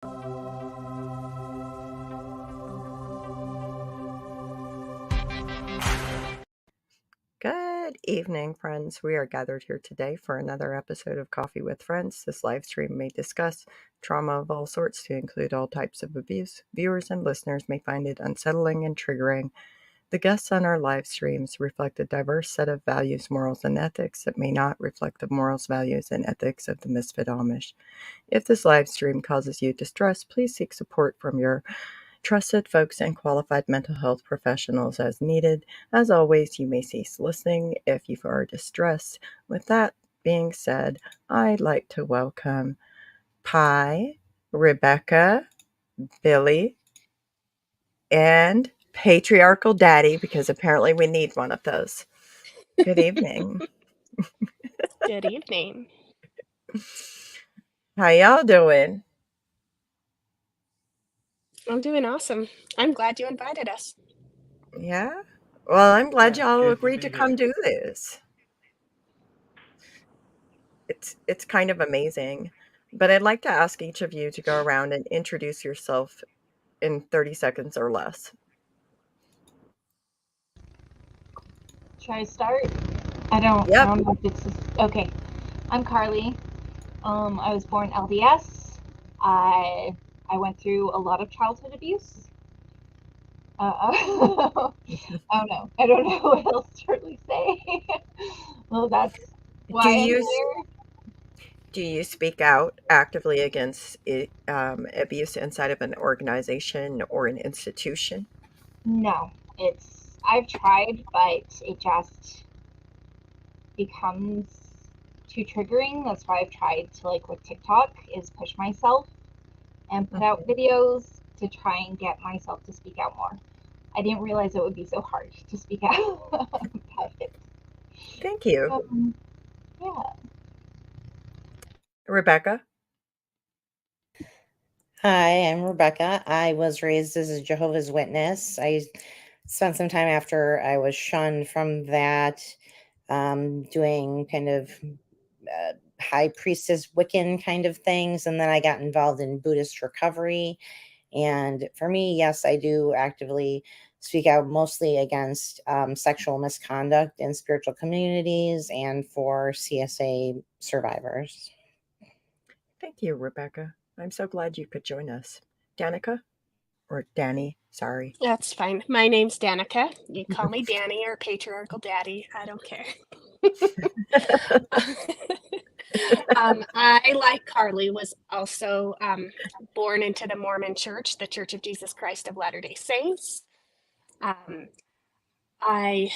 Good evening, friends. We are gathered here today for another episode of Coffee with Friends. This live stream may discuss trauma of all sorts to include all types of abuse. Viewers and listeners may find it unsettling and triggering. The guests on our live streams reflect a diverse set of values, morals, and ethics that may not reflect the morals, values, and ethics of the Misfit Amish. If this live stream causes you distress, please seek support from your trusted folks and qualified mental health professionals as needed. As always, you may cease listening if you are distressed. With that being said, I'd like to welcome Pi, Rebecca, Billy, and Patriarchal Daddy, because apparently we need one of those. Good evening. Good evening. How y'all doing? I'm doing awesome. I'm glad you invited us. Yeah? Well, I'm glad Yeah, y'all good to agreed be to come here. do this. It's kind of amazing. But I'd like to ask each of you to go around and introduce yourself in 30 seconds or less. Should I start? I don't Yep. know if it's okay. I'm Carly. I was born LDS. I went through a lot of childhood abuse. I don't know what else to really say. Well, that's why I'm here. Do you speak out actively against abuse inside of an organization or an institution? No, I've tried, but it just becomes too triggering. That's why I've tried to, like with TikTok, is push myself and put out videos to try and get myself to speak out more. I didn't realize it would be so hard to speak out about it. Thank you. Yeah. Rebecca? Hi, I'm Rebecca. I was raised as a Jehovah's Witness. I spent some time after I was shunned from that, doing kind of high priestess Wiccan kind of things. And then I got involved in Buddhist recovery. And for me, yes, I do actively speak out mostly against sexual misconduct in spiritual communities and for CSA survivors. Thank you, Rebecca. I'm so glad you could join us. Danica? Or Danny, sorry. That's fine. My name's Danica. You call me Danny or Patriarchal Daddy. I don't care. I, like Carly, was also born into the Mormon Church, the Church of Jesus Christ of Latter-day Saints. I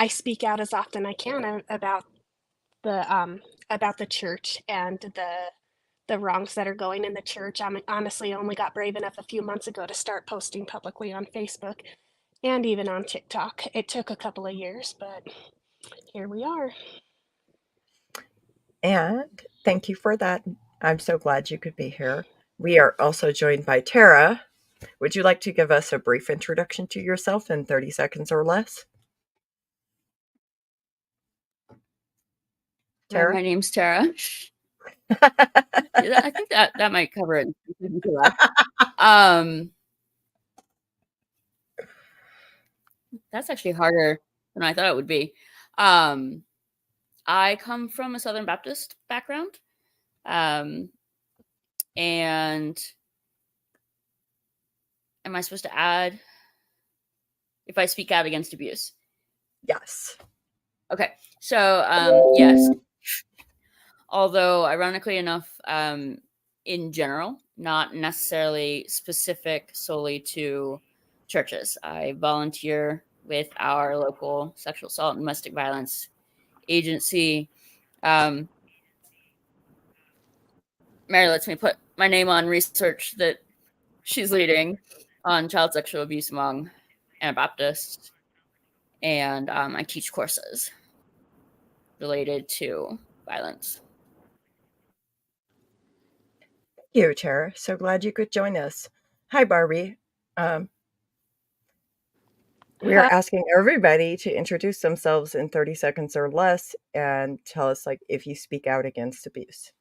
speak out as often as I can about the church and the wrongs that are going in the church. I honestly only got brave enough a few months ago to start posting publicly on Facebook and even on TikTok. It took a couple of years, but here we are. And thank you for that. I'm so glad you could be here. We are also joined by Tara. Would you like to give us a brief introduction to yourself in 30 seconds or less? Tara? My name's Tara. I think that might cover it. That's actually harder than I thought it would be. I come from a Southern Baptist background. And am I supposed to add if I speak out against abuse? Yes. Okay. So, yes. Although, ironically enough, in general, not necessarily specific solely to churches. I volunteer with our local sexual assault and domestic violence agency. Mary lets me put my name on research that she's leading on child sexual abuse among Anabaptists. And I teach courses related to violence. Thank you, Tara. So glad you could join us. Hi, Barbie. We're asking everybody to introduce themselves in 30 seconds or less and tell us, like, if you speak out against abuse.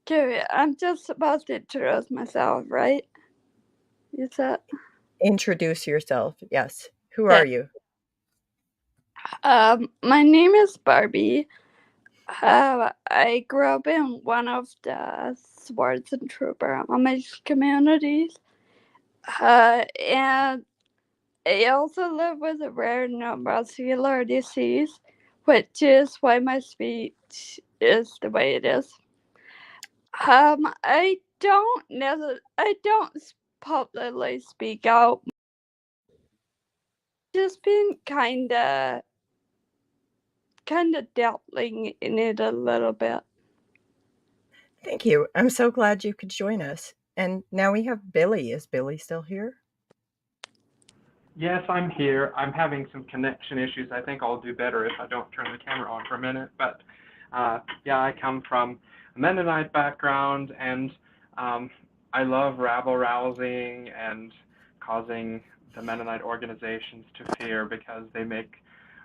Okay, I'm just supposed to introduce myself, right? You said. Introduce yourself. Yes. Who are you? My name is Barbie. I grew up in one of the sports and trooper Amish communities. And I also live with a rare neuromuscular disease, which is why my speech is the way it is. I don't publicly speak out. Just been kinda dabbling in it a little bit. Thank you. I'm so glad you could join us. And now we have Billy. Is Billy still here? Yes, I'm here. I'm having some connection issues. I think I'll do better if I don't turn the camera on for a minute. But yeah, I come from a Mennonite background, and I love rabble-rousing and causing the Mennonite organizations to fear because they make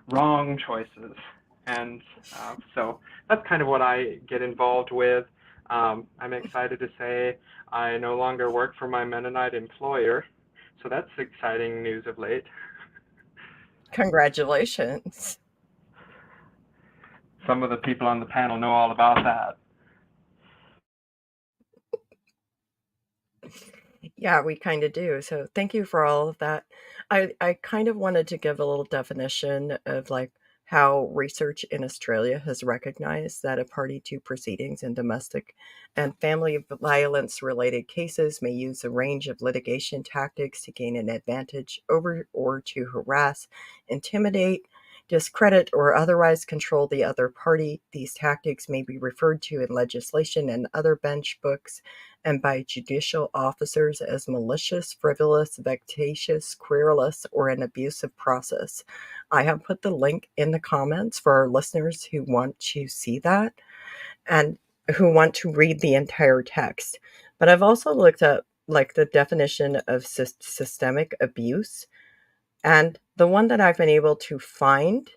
wrong choices. And so that's kind of what I get involved with. I'm excited to say I no longer work for my Mennonite employer. So that's exciting news of late. Congratulations. Some of the people on the panel know all about that. Yeah, we kind of do. So thank you for all of that. I kind of wanted to give a little definition of like how research in Australia has recognized that a party to proceedings in domestic and family violence related cases may use a range of litigation tactics to gain an advantage over or to harass, intimidate, discredit, or otherwise control the other party. These tactics may be referred to in legislation and other bench books and by judicial officers as malicious, frivolous, vexatious, querulous, or an abusive process. I have put the link in the comments for our listeners who want to see that and who want to read the entire text. But I've also looked up like the definition of systemic abuse, and the one that I've been able to find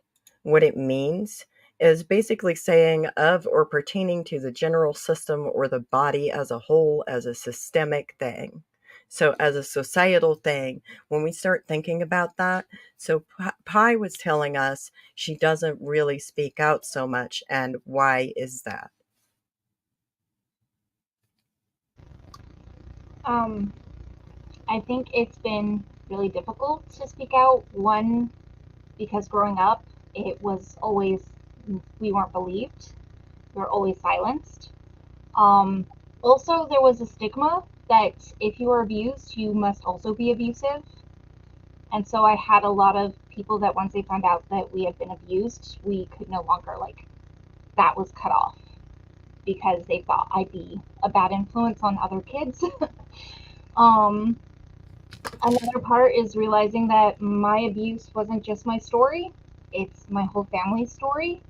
what it means is basically saying of or pertaining to the general system or the body as a whole as a systemic thing. So, as a societal thing, when we start thinking about that, so Pi was telling us she doesn't really speak out so much. And why is that? I think it's been really difficult to speak out. One, because growing up, it was always, we weren't believed. We were always silenced. Also, there was a stigma that if you were abused, you must also be abusive. And so I had a lot of people that once they found out that we had been abused, we could no longer, like, that was cut off because they thought I'd be a bad influence on other kids. Another part is realizing that my abuse wasn't just my story, it's my whole family's story.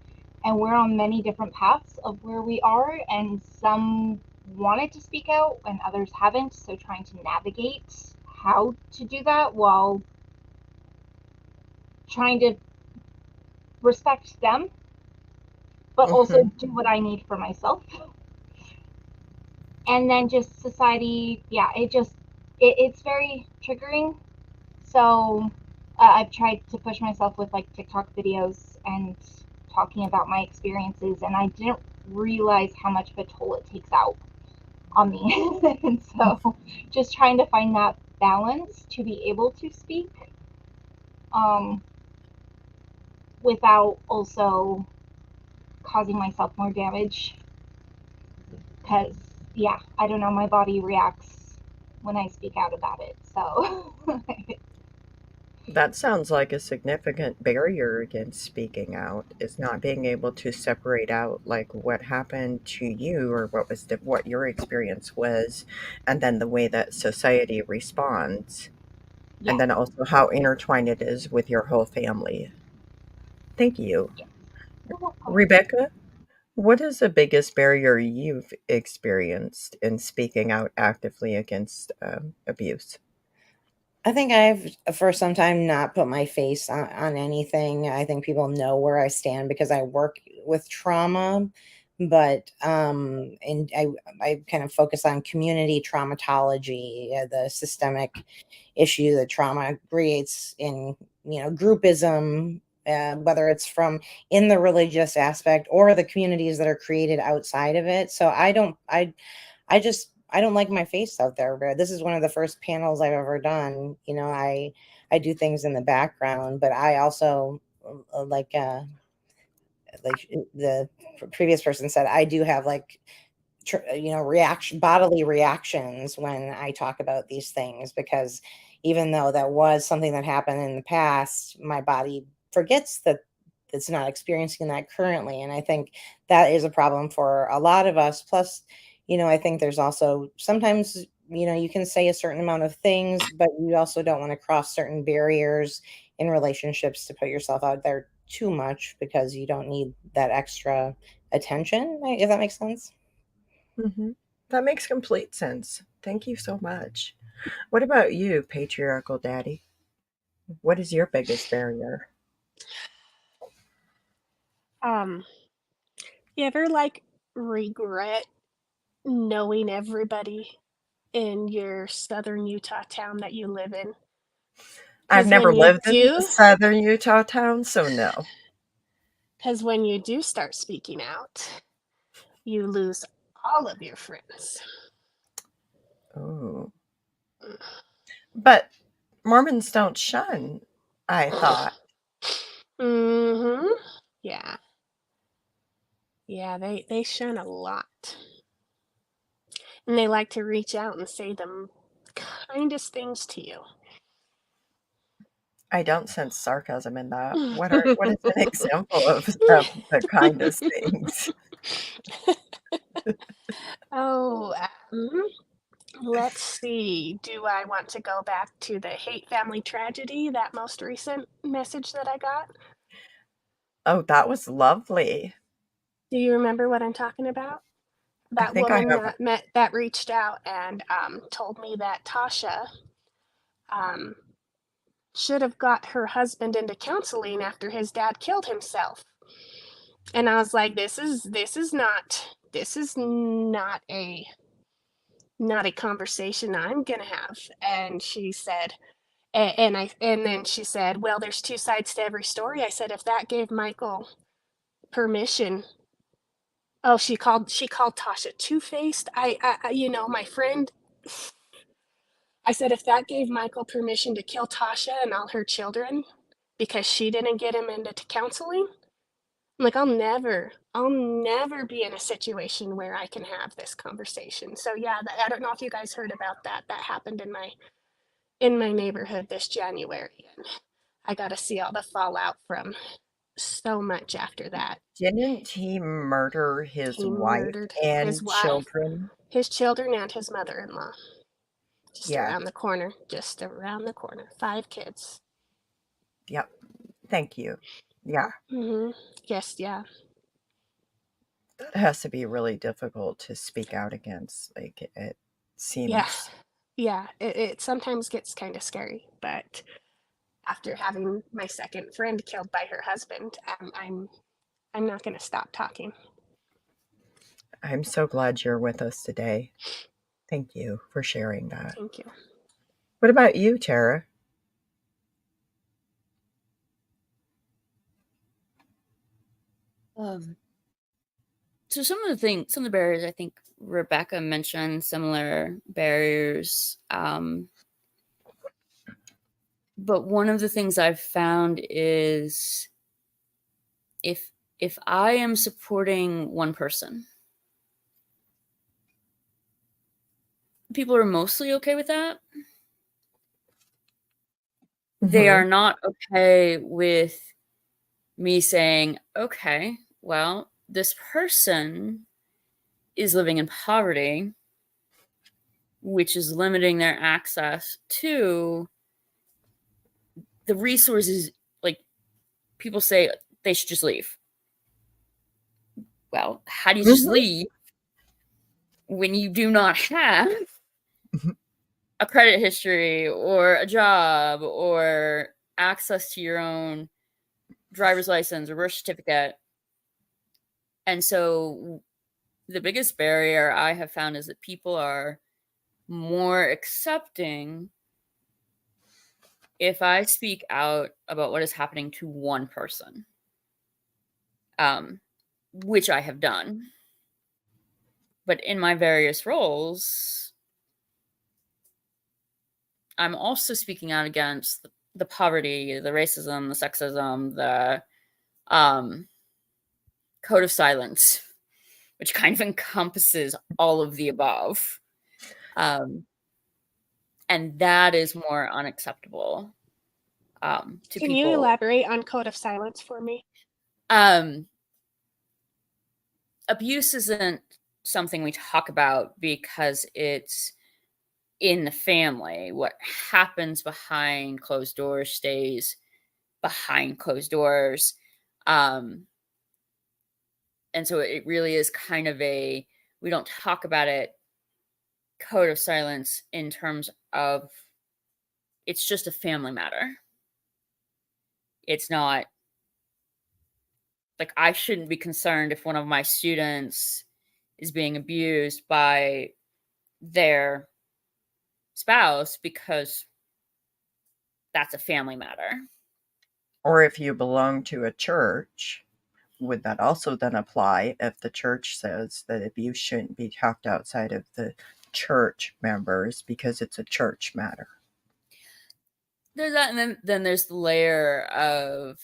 And we're on many different paths of where we are, and some wanted to speak out and others haven't. So trying to navigate how to do that while trying to respect them, but also do what I need for myself. And then just society, yeah, it's very triggering. So I've tried to push myself with like TikTok videos and talking about my experiences, and I didn't realize how much of a toll it takes out on me. And so just trying to find that balance to be able to speak without also causing myself more damage. Because, yeah, I don't know, my body reacts when I speak out about it. So That sounds like a significant barrier against speaking out is not being able to separate out like what happened to you or what your experience was, and then the way that society responds, and yeah. then also how intertwined it is with your whole family. Thank you. Rebecca, what is the biggest barrier you've experienced in speaking out actively against abuse? I think I've, for some time, not put my face on anything. I think people know where I stand because I work with trauma. but and I kind of focus on community traumatology, the systemic issue that trauma creates in, groupism, whether it's from in the religious aspect or the communities that are created outside of it. So I don't like my face out there. This is one of the first panels I've ever done. I do things in the background, but I also like the previous person said, I do have like bodily reactions when I talk about these things, because even though that was something that happened in the past, my body forgets that it's not experiencing that currently. And I think that is a problem for a lot of us. Plus, I think there's also sometimes, you can say a certain amount of things, but you also don't want to cross certain barriers in relationships to put yourself out there too much, because you don't need that extra attention, if that makes sense. That makes complete sense. Thank you so much. What about you, patriarchal daddy? What is your biggest barrier? You ever like regret knowing everybody in your southern Utah town that you live in? I've 'Cause never when you lived in a do, southern Utah town, so no. because when you do start speaking out, you lose all of your friends. Oh. But Mormons don't shun, I thought. Mm-hmm. Yeah. Yeah, they shun a lot. And they like to reach out and say the kindest things to you. I don't sense sarcasm in that. What is an example of the kindest things? Oh, let's see. Do I want to go back to the hate family tragedy, that most recent message that I got? Oh, that was lovely. Do you remember what I'm talking about? I That think I woman have. that reached out and told me that Tasha should have got her husband into counseling after his dad killed himself. And I was like, this is not a conversation I'm gonna have. And she said, and then she said, well, there's two sides to every story. I said, if that gave Michael permission. Oh, she called Tasha two-faced. My friend. I said, if that gave Michael permission to kill Tasha and all her children because she didn't get him into counseling, I'm like, I'll never be in a situation where I can have this conversation. So yeah, I don't know if you guys heard about that. That happened in my neighborhood this January, and I got to see all the fallout from so much after that. Didn't he murder his He wife murdered his and wife, children? his children, and his mother-in-law. Just Yeah. around the corner. Just around the corner. 5 kids. Yep. Thank you. Yeah. Yes, yeah. That has to be really difficult to speak out against. Like, it Yeah. seems. Yeah. It sometimes gets kind of scary, but after having my second friend killed by her husband, I'm not going to stop talking. I'm so glad you're with us today. Thank you for sharing that. Thank you. What about you, Tara? So some of the barriers, I think Rebecca mentioned similar barriers. But one of the things I've found is if I am supporting one person, people are mostly okay with that. They are not okay with me saying, okay, well, this person is living in poverty, which is limiting their access to the resources. Like, people say they should just leave. Well, how do you just leave when you do not have a credit history or a job or access to your own driver's license or birth certificate? And so the biggest barrier I have found is that people are more accepting if I speak out about what is happening to one person, which I have done. But in my various roles, I'm also speaking out against the poverty, the racism, the sexism, the code of silence, which kind of encompasses all of the above. And that is more unacceptable to Can people. you elaborate on code of silence for me? Abuse isn't something we talk about because it's in the family. What happens behind closed doors stays behind closed doors. And so it really is kind of we don't talk about it, code of silence, in terms of it's just a family matter. It's not like I shouldn't be concerned if one of my students is being abused by their spouse because that's a family matter. Or if you belong to a church, would that also then apply if the church says that abuse shouldn't be talked outside of the church members because it's a church matter? There's that, and then there's the layer of,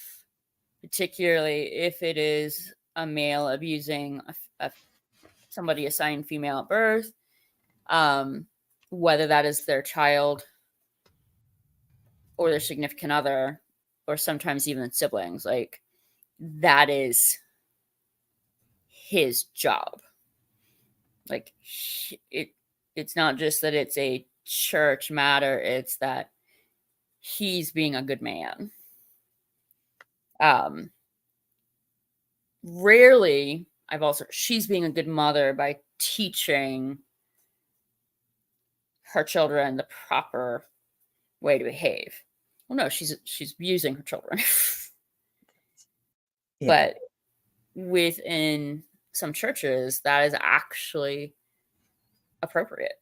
particularly if it is a male abusing somebody assigned female at birth, whether that is their child or their significant other, or sometimes even siblings, like that is his job. Like it's not just that it's a church matter, it's that he's being a good man. Rarely, she's being a good mother by teaching her children the proper way to behave. Well, no, she's abusing her children. Yeah. But within some churches, that is actually appropriate.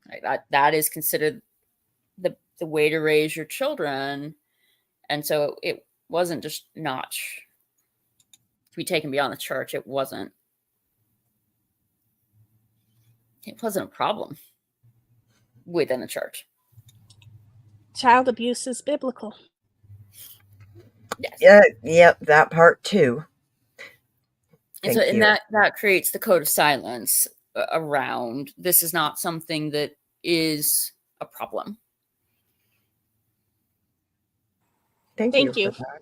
Like that is considered the way to raise your children. And so it wasn't just not to be taken beyond the church. It wasn't a problem within the church. Child abuse is biblical. Yes. Yeah, yep, that part too. And Thank so, you. and that creates the code of silence around this is not something that is a problem. Thank Thank you you. for that.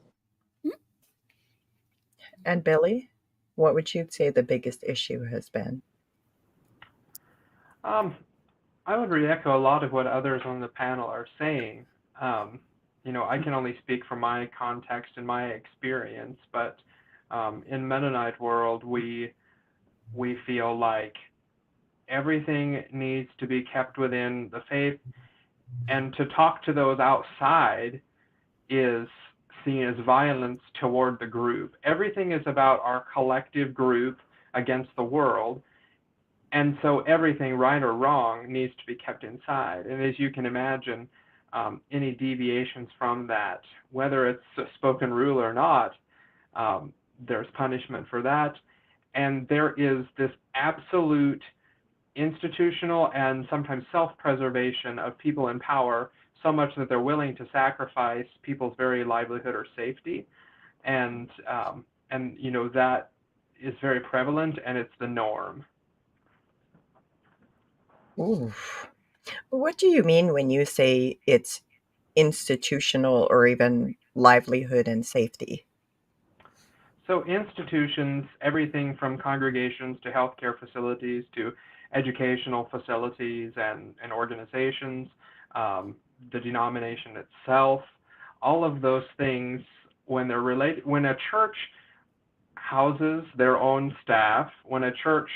And Billy, what would you say the biggest issue has been? I would re-echo a lot of what others on the panel are saying. I can only speak from my context and my experience, but in Mennonite world, we feel like everything needs to be kept within the faith, and to talk to those outside is seen as violence toward the group. Everything is about our collective group against the world. And so everything, right or wrong, needs to be kept inside. And as you can imagine, any deviations from that, whether it's a spoken rule or not, there's punishment for that. And there is this absolute institutional and sometimes self-preservation of people in power, so much that they're willing to sacrifice people's very livelihood or safety. And that is very prevalent, and it's the norm. Oof. What do you mean when you say it's institutional or even livelihood and safety? So institutions, everything from congregations to healthcare facilities to educational facilities and organizations, the denomination itself, all of those things, when they're related, when a church houses their own staff, when a church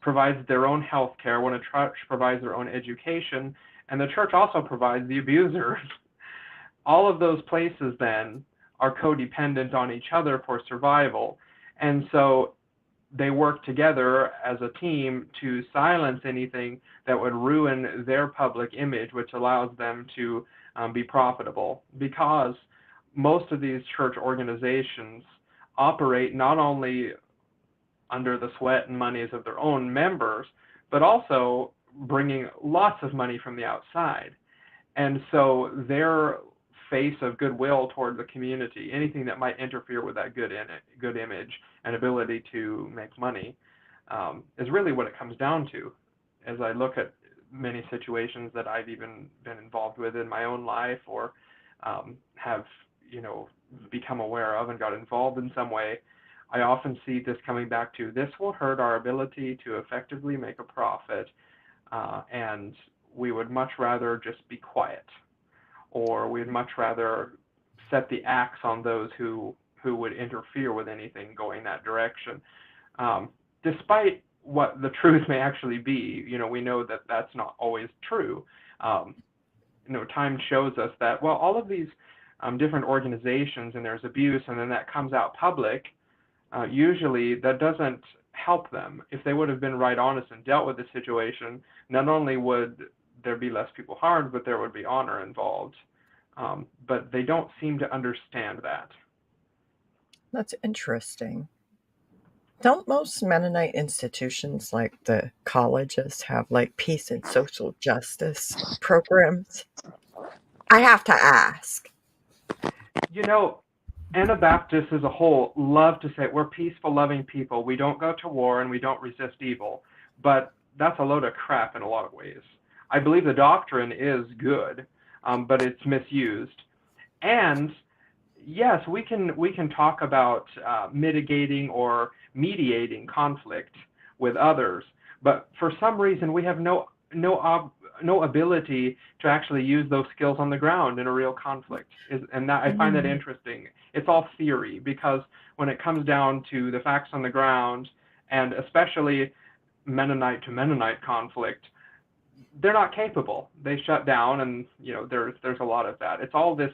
provides their own health care, when a church provides their own education, and the church also provides the abusers, all of those places then are codependent on each other for survival. And so they work together as a team to silence anything that would ruin their public image, which allows them to be profitable. Because most of these church organizations operate not only under the sweat and monies of their own members, but also bringing lots of money from the outside. And so their face of goodwill toward the community, anything that might interfere with that good image and ability to make money, is really what it comes down to. As I look at many situations that I've even been involved with in my own life, or have, become aware of and got involved in some way, I often see this coming back to, this will hurt our ability to effectively make a profit, and we would much rather just be quiet, or we'd much rather set the axe on those who would interfere with anything going that direction. Despite what the truth may actually be, we know that that's not always true. Time shows us that, well, all of these different organizations, and there's abuse, and then that comes out public, usually that doesn't help them. If they would have been right honest and dealt with the situation, not only would there be less people harmed, but there would be honor involved. But they don't seem to understand that. That's interesting. Don't most Mennonite institutions like the colleges have like peace and social justice programs? I have to ask. Anabaptists as a whole love to say we're peaceful, loving people. We don't go to war and we don't resist evil. But that's a load of crap in a lot of ways. I believe the doctrine is good, but it's misused. And yes, we can talk about mitigating or mediating conflict with others, but for some reason we have no ability to actually use those skills on the ground in a real conflict. And that I find that interesting. It's all theory, because when it comes down to the facts on the ground, and especially Mennonite to Mennonite conflict, they're not capable. They shut down, and there's a lot of that. It's all this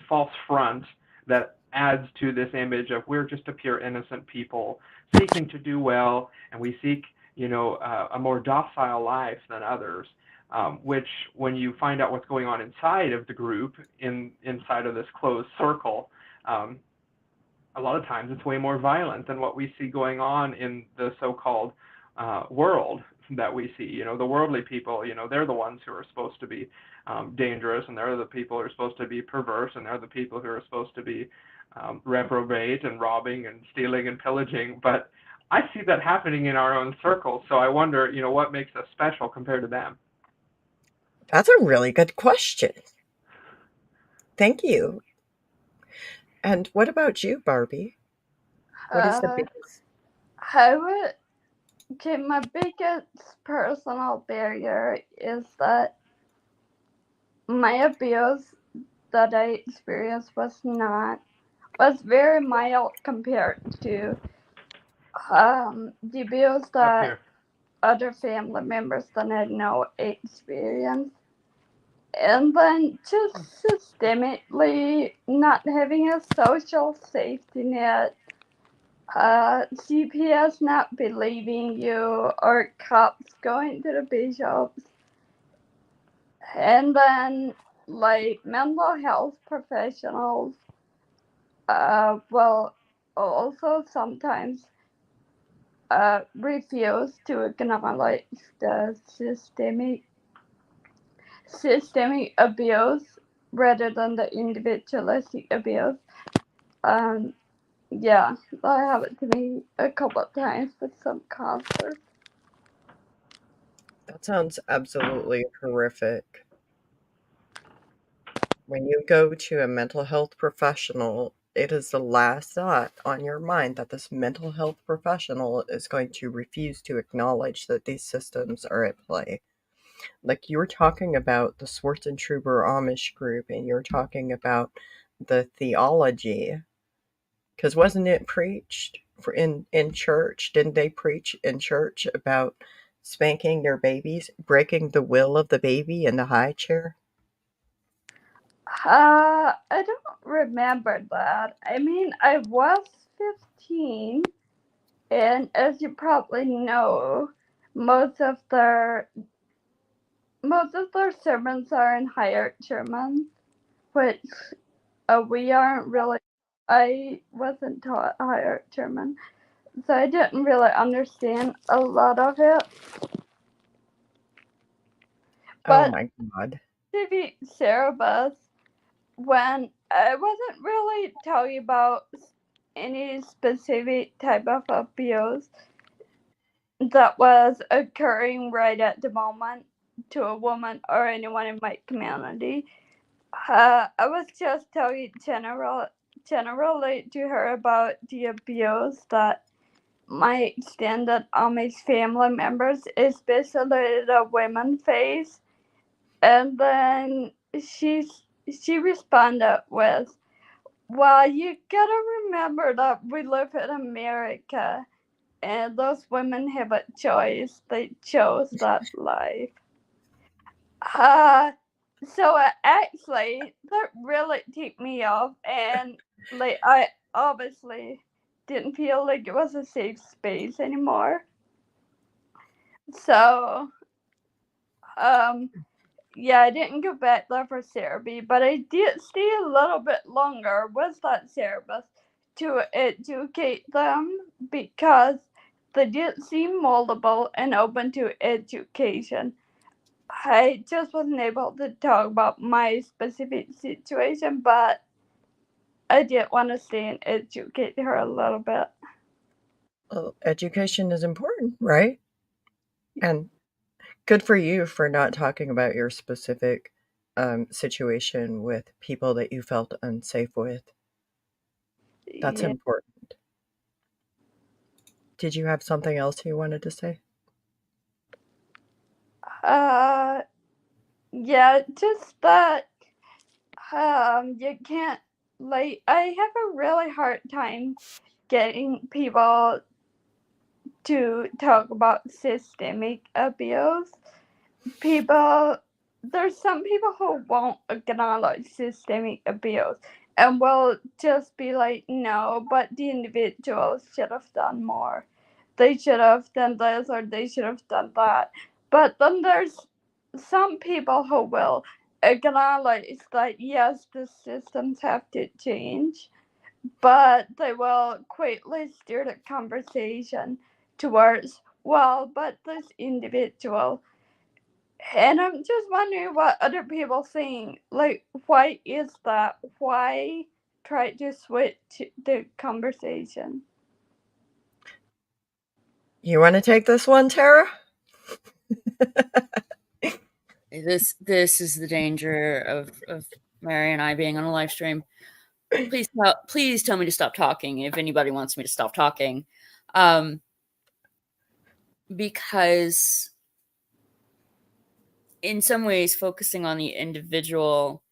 false front that adds to this image of we're just a pure innocent people seeking to do well, and we seek a more docile life than others, which when you find out what's going on inside of the group, inside of this closed circle, a lot of times it's way more violent than what we see going on in the so-called world that we see. The worldly people, they're the ones who are supposed to be dangerous, and they're the people who are supposed to be perverse, and they're the people who are supposed to be reprobate and robbing and stealing and pillaging. But I see that happening in our own circles, so I wonder, what makes us special compared to them? That's a really good question. Thank you. And what about you, Barbie? What is the biggest? My biggest personal barrier is that my abuse that I experienced was very mild compared to the abuse that other family members that I know experience. And then just systemically not having a social safety net, CPS not believing you, or cops going to the bishops, and then mental health professionals, also sometimes refuse to acknowledge the systemic abuse rather than the individualistic abuse. That happened to me a couple of times with some counselors. That sounds absolutely horrific. When you go to a mental health professional, it is the last thought on your mind that this mental health professional is going to refuse to acknowledge that these systems are at play. Like you were talking about the Schwarzentroober Amish group, and you're talking about the theology, because wasn't it preached in church? Didn't they preach in church about spanking their babies, breaking the will of the baby in the high chair? I don't remember that. I mean, I was teen, and as you probably know, most of their sermons are in higher German, which we aren't really. I wasn't taught higher German, so I didn't really understand a lot of it. Oh But my God. civic syllabus, when I wasn't really talking about any specific type of abuse that was occurring right at the moment to a woman or anyone in my community. I was just talking generally to her about the abuse that my extended Amish family members, especially the women, face. And then she responded with, "Well, you gotta remember that we live in America, and those women have a choice. They chose that life." So actually, that really ticked me off, and like I obviously didn't feel like it was a safe space anymore. So, yeah, I didn't go back there for therapy, but I did stay a little bit longer with that therapist to educate them because they did seem moldable and open to education. I just wasn't able to talk about my specific situation, but I did want to stay and educate her a little bit. Well, education is important, right? And good for you for not talking about your specific situation with people that you felt unsafe with. That's Yeah. important. Did you have something else you wanted to say? Yeah, just that you can't, like, I have a really hard time getting people to talk about systemic abuse. There's some people who won't acknowledge systemic abuse and will just be like, no, but the individuals should have done more. They should have done this or they should have done that. But then there's some people who will acknowledge that yes, the systems have to change, but they will quickly steer the conversation towards, well, but this individual. And I'm just wondering what other people think. Like, why is that? Why try to switch the conversation? You want to take this one, Tara? This is the danger of Mary and I being on a live stream. Please tell me to stop talking if anybody wants me to stop talking, because in some ways focusing on the individual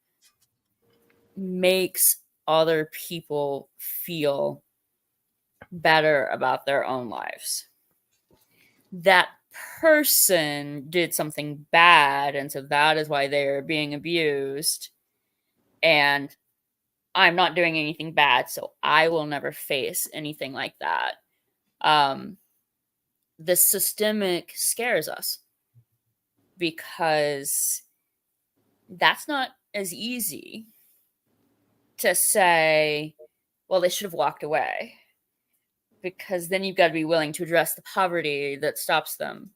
makes other people feel better about their own lives. That person did something bad, and so that is why they're being abused, and I'm not doing anything bad, so I will never face anything like that. The systemic scares us because that's not as easy to say, well, they should have walked away, because then you've got to be willing to address the poverty that stops them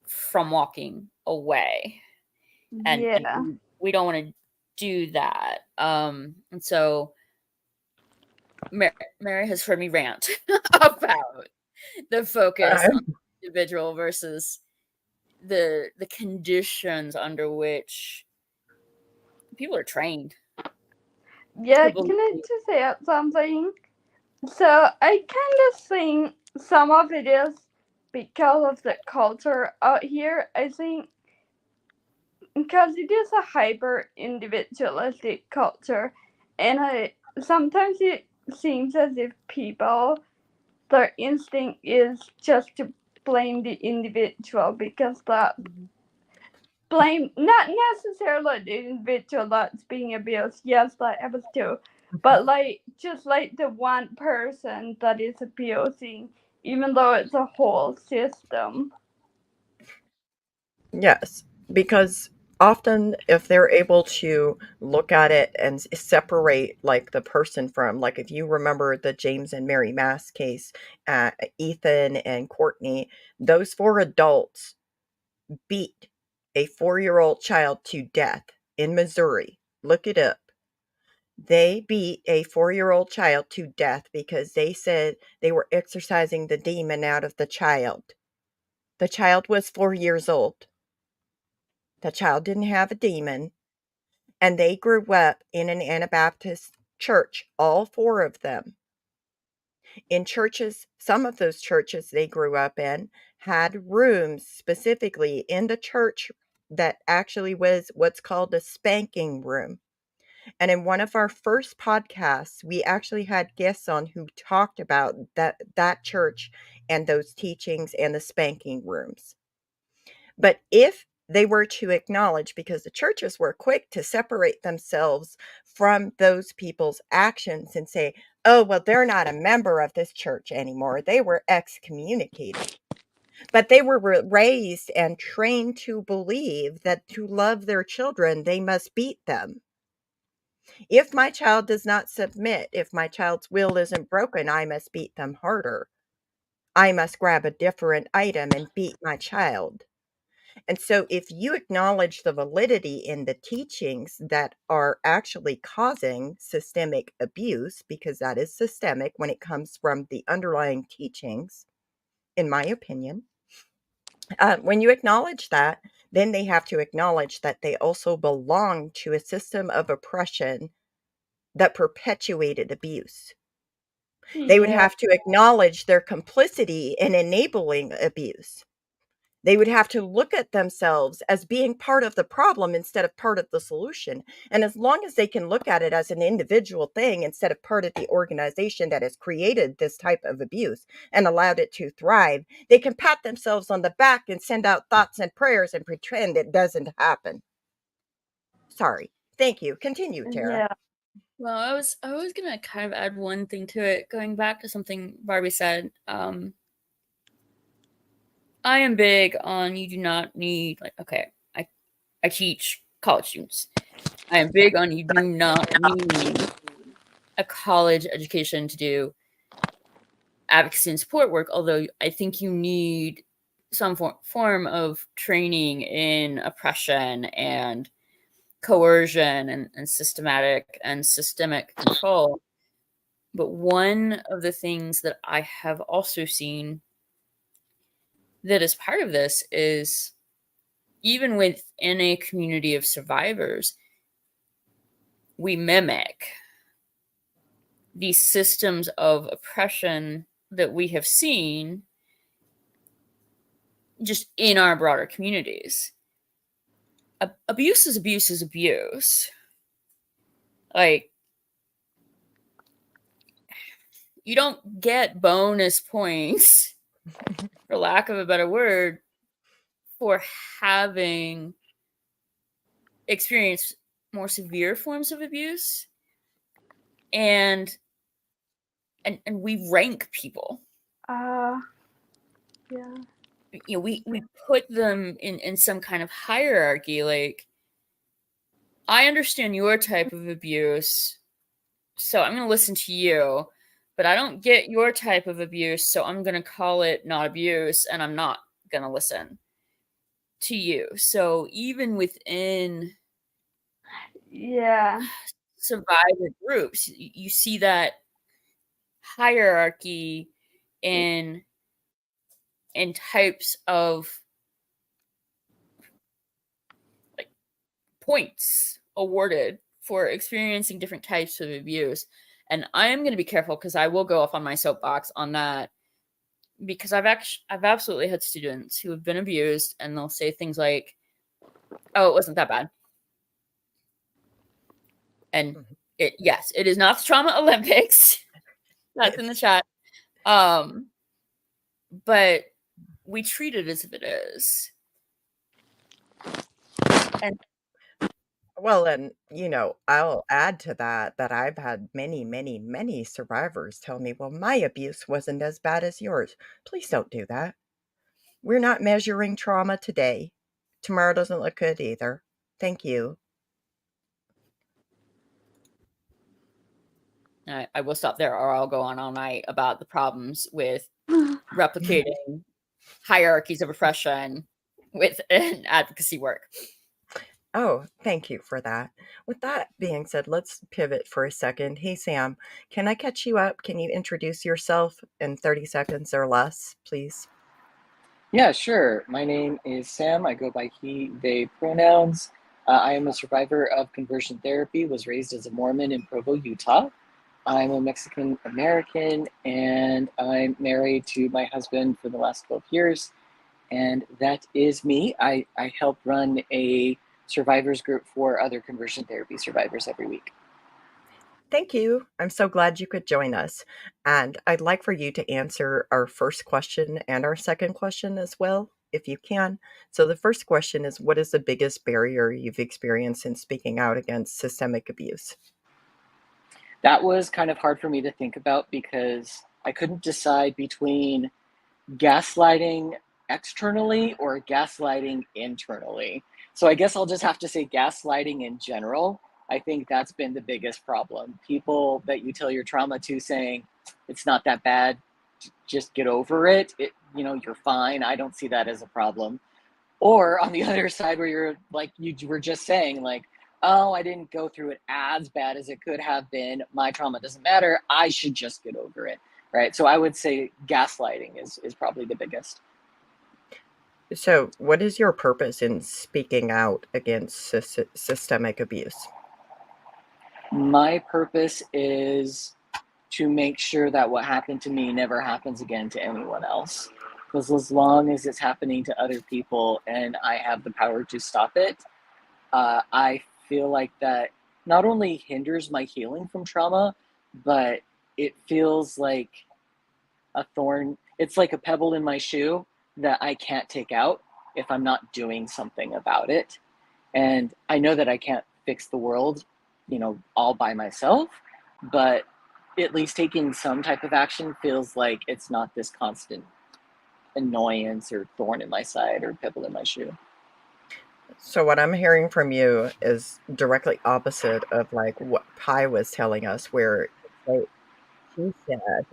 from walking away. And we don't want to do that. And so Mary has heard me rant about the focus on the individual versus the conditions under which people are trained. Yeah, can I just say something? So I kind of think some of it is because of the culture out here. I think because it is a hyper individualistic culture, and sometimes it seems as if people, their instinct is just to blame the individual because that blame not necessarily the individual that's being abused. Yes, that happens too, but like just like the one person that is abusing, even though it's a whole system. Yes, because often if they're able to look at it and separate like the person from, like, if you remember the James and Mary Mass case, Ethan and Courtney, those four adults beat a 4-year-old child to death in Missouri. Look it up. They beat a 4-year-old child to death because they said they were exorcising the demon out of the child. The child was 4 years old. The child didn't have a demon, and they grew up in an Anabaptist church, all four of them. In churches, some of those churches they grew up in had rooms specifically in the church that actually was what's called a spanking room. And in one of our first podcasts, we actually had guests on who talked about that church and those teachings and the spanking rooms. But if they were to acknowledge, because the churches were quick to separate themselves from those people's actions and say, oh, well, they're not a member of this church anymore. They were excommunicated. But they were raised and trained to believe that to love their children, they must beat them. If my child does not submit, if my child's will isn't broken, I must beat them harder. I must grab a different item and beat my child. And so if you acknowledge the validity in the teachings that are actually causing systemic abuse, because that is systemic when it comes from the underlying teachings, in my opinion, when you acknowledge that, then they have to acknowledge that they also belong to a system of oppression that perpetuated abuse. They would have to acknowledge their complicity in enabling abuse. They would have to look at themselves as being part of the problem instead of part of the solution. And as long as they can look at it as an individual thing instead of part of the organization that has created this type of abuse and allowed it to thrive, they can pat themselves on the back and send out thoughts and prayers and pretend it doesn't happen. Sorry. Thank you. Continue, Tara. Yeah. Well, I was gonna kind of add one thing to it, going back to something Barbie said. I am big on you do not need, like, okay, I teach college students. I am big on you do not need a college education to do advocacy and support work, although I think you need some form of training in oppression and coercion and systematic and systemic control. But one of the things that I have also seen that is part of this is, even within a community of survivors, we mimic these systems of oppression that we have seen just in our broader communities. Abuse is abuse is abuse. Like, you don't get bonus points, for lack of a better word, for having experienced more severe forms of abuse. And we rank people. Yeah. You know, we put them in some kind of hierarchy. Like, I understand your type of abuse, so I'm going to listen to you, but I don't get your type of abuse, so I'm going to call it not abuse, and I'm not going to listen to you. So even within survivor groups, you see that hierarchy in types of, like, points awarded for experiencing different types of abuse. And I am going to be careful because I will go off on my soapbox on that, because I've absolutely had students who have been abused and they'll say things like, oh, it wasn't that bad. And yes, it is not the Trauma Olympics. That's in the chat. But we treat it as if it is. And Well, and I'll add to that that I've had many, many, many survivors tell me, well, my abuse wasn't as bad as yours. Please don't do that. We're not measuring trauma today. Tomorrow doesn't look good either. Thank you. I will stop there, or I'll go on all night about the problems with replicating hierarchies of oppression within advocacy work. Oh, thank you for that. With that being said, let's pivot for a second. Hey, Sam, can I catch you up? Can you introduce yourself in 30 seconds or less, please? Yeah, sure. My name is Sam. I go by he, they pronouns. I am a survivor of conversion therapy, was raised as a Mormon in Provo, Utah. I'm a Mexican American, and I'm married to my husband for the last 12 years. And that is me. I help run a survivors group for other conversion therapy survivors every week. Thank you. I'm so glad you could join us. And I'd like for you to answer our first question and our second question as well, if you can. So, the first question is, what is the biggest barrier you've experienced in speaking out against systemic abuse? That was kind of hard for me to think about because I couldn't decide between gaslighting externally or gaslighting internally. So I guess I'll just have to say gaslighting in general. I think that's been the biggest problem. People that you tell your trauma to saying, it's not that bad, just get over it. You're fine. I don't see that as a problem. Or on the other side where you're like, you were just saying like, oh, I didn't go through it as bad as it could have been. My trauma doesn't matter. I should just get over it. Right. So I would say gaslighting is probably the biggest. So, what is your purpose in speaking out against systemic abuse? My purpose is to make sure that what happened to me never happens again to anyone else. Because as long as it's happening to other people and I have the power to stop it, I feel like that not only hinders my healing from trauma, but it feels like a thorn. It's like a pebble in my shoe that I can't take out if I'm not doing something about it. And I know that I can't fix the world, all by myself, but at least taking some type of action feels like it's not this constant annoyance or thorn in my side or pebble in my shoe. So, what I'm hearing from you is directly opposite of like what Pi was telling us, where they, she said,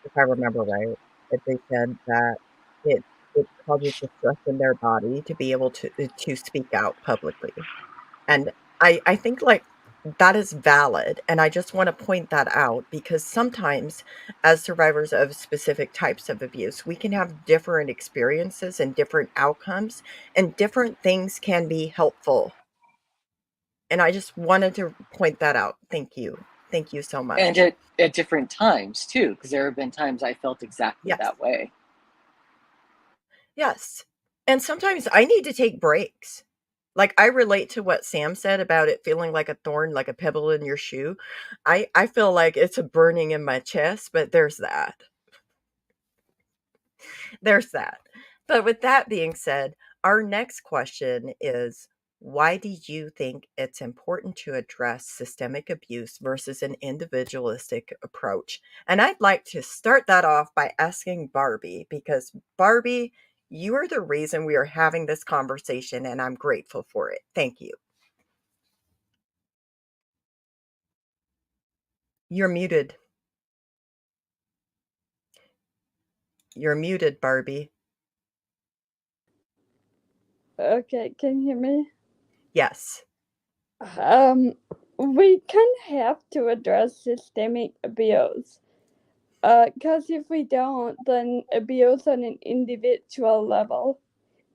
if I remember right, that they said that it it causes distress in their body to be able to speak out publicly. And I think, like, that is valid, and I just wanna point that out because sometimes, as survivors of specific types of abuse, we can have different experiences and different outcomes, and different things can be helpful. And I just wanted to point that out. Thank you. Thank you so And much. at different times too, because there have been times I felt exactly Yes. that way. Yes. And sometimes I need to take breaks. Like, I relate to what Sam said about it feeling like a thorn, like a pebble in your shoe. I feel like it's a burning in my chest, but there's that. There's that. But with that being said, our next question is, why do you think it's important to address systemic abuse versus an individualistic approach? And I'd like to start that off by asking Barbie, because Barbie, you are the reason we are having this conversation, and I'm grateful for it. Thank you. You're muted. You're muted, Barbie. Okay, can you hear me? Yes. We kind of have to address systemic abuse. Because if we don't, then abuse on an individual level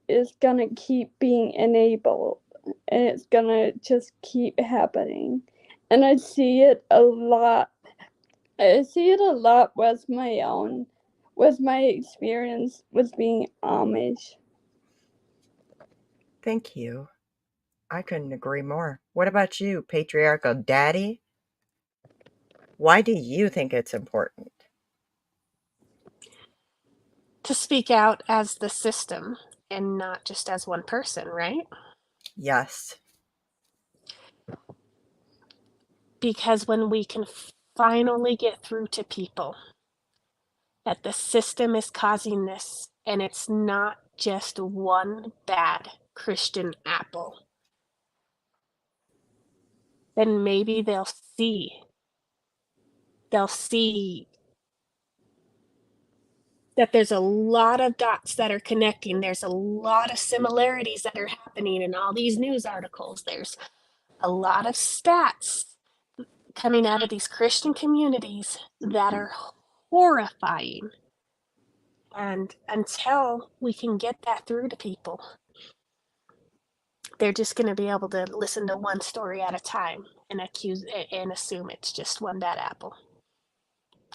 is gonna keep being enabled, and it's gonna just keep happening. And I see it a lot. I see it a lot with my experience with being Amish. Thank you. I couldn't agree more. What about you, patriarchal daddy? Why do you think it's important? To speak out as the system and not just as one person, right? Yes. Because when we can finally get through to people that the system is causing this and it's not just one bad Christian apple, then maybe they'll see that there's a lot of dots that are connecting. There's a lot of similarities that are happening in all these news articles. There's a lot of stats coming out of these Christian communities that are horrifying. And until we can get that through to people, they're just going to be able to listen to one story at a time and assume it's just one bad apple.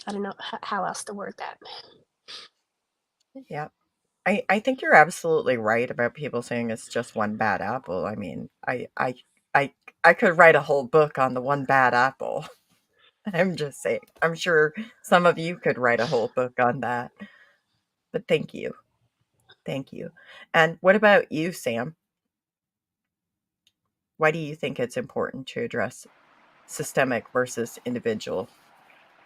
I don't know how else to word that. Yeah. I think you're absolutely right about people saying it's just one bad apple. I mean, I could write a whole book on the one bad apple. I'm just saying. I'm sure some of you could write a whole book on that. But thank you. Thank you. And what about you, Sam? Why do you think it's important to address systemic versus individual?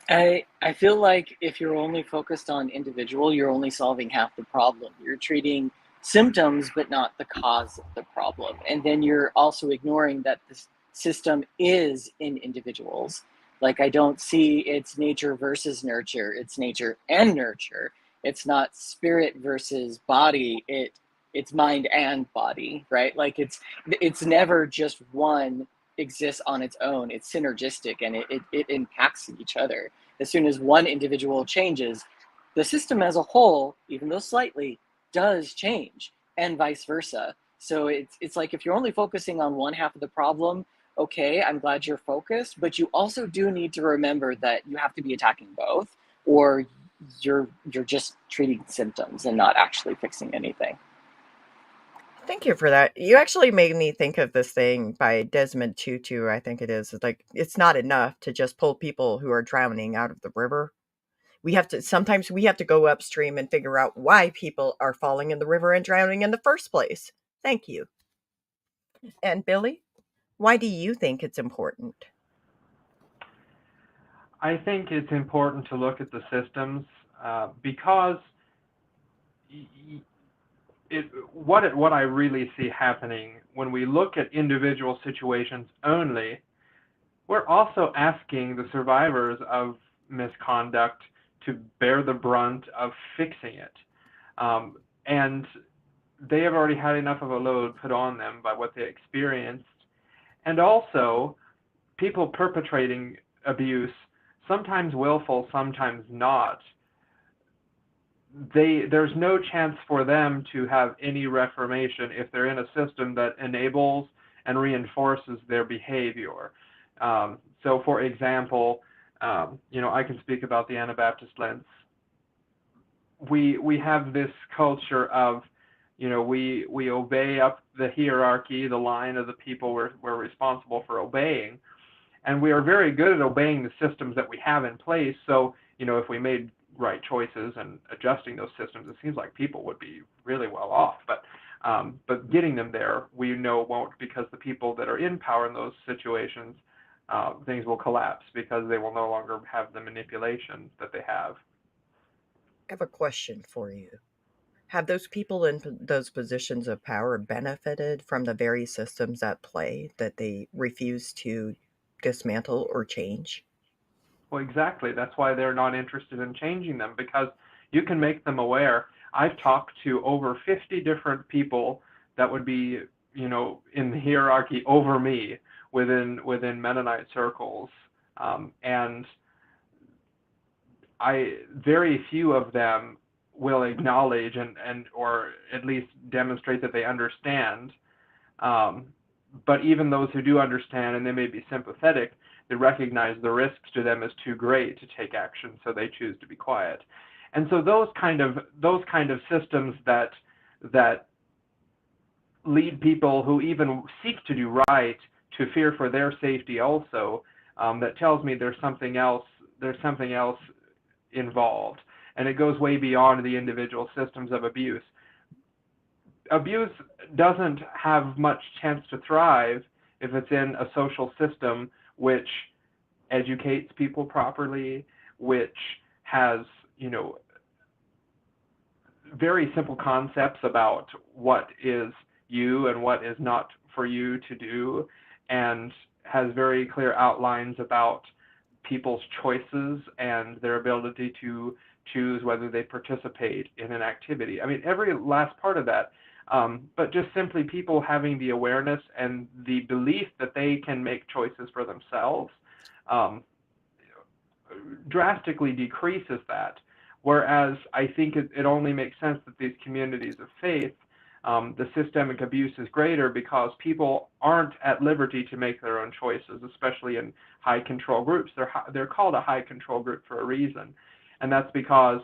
I feel like if you're only focused on individual, you're only solving half the problem. You're treating symptoms, but not the cause of the problem. And then you're also ignoring that the system is in individuals. Like, I don't see it's nature versus nurture, it's nature and nurture. It's not spirit versus body, it's mind and body, right? Like, it's never just one exists on its own. It's synergistic, and it impacts each other. As soon as one individual changes, the system as a whole, even though slightly, does change, and vice versa. So it's like, if you're only focusing on one half of the problem, okay, I'm glad you're focused, but you also do need to remember that you have to be attacking both, or you're just treating symptoms and not actually fixing anything. Thank you for that. You actually made me think of this thing by Desmond Tutu, I think it is. It's like, it's not enough to just pull people who are drowning out of the river. Sometimes we have to go upstream and figure out why people are falling in the river and drowning in the first place. Thank you. And Billy, why do you think it's important? I think it's important to look at the systems because what I really see happening when we look at individual situations only, we're also asking the survivors of misconduct to bear the brunt of fixing it. And they have already had enough of a load put on them by what they experienced. And also, people perpetrating abuse, sometimes willful, sometimes not, there's no chance for them to have any reformation if they're in a system that enables and reinforces their behavior. So, for example, I can speak about the Anabaptist lens. We have this culture of, we obey up the hierarchy, the line of the people we're responsible for obeying, and we are very good at obeying the systems that we have in place. So, if we made right choices and adjusting those systems, it seems like people would be really well off. But getting them there, we know won't, because the people that are in power in those situations, things will collapse because they will no longer have the manipulation that they have. I have a question for you. Have those people in those positions of power benefited from the very systems at play that they refuse to dismantle or change? Well, exactly. That's why they're not interested in changing them, because you can make them aware. I've talked to over 50 different people that would be, in the hierarchy over me within Mennonite circles, and very few of them will acknowledge and or at least demonstrate that they understand. But even those who do understand, and they may be sympathetic, they recognize the risks to them as too great to take action, so they choose to be quiet. And so those kind of systems that lead people who even seek to do right to fear for their safety also, that tells me there's something else involved, and it goes way beyond the individual systems of abuse. Abuse doesn't have much chance to thrive if it's in a social system which educates people properly, which has, very simple concepts about what is you and what is not for you to do, and has very clear outlines about people's choices and their ability to choose whether they participate in an activity. I mean, every last part of that, but just simply people having the awareness and the belief that they can make choices for themselves drastically decreases that. Whereas I think it only makes sense that these communities of faith, the systemic abuse is greater because people aren't at liberty to make their own choices, especially in high control groups. They're called a high control group for a reason. And that's because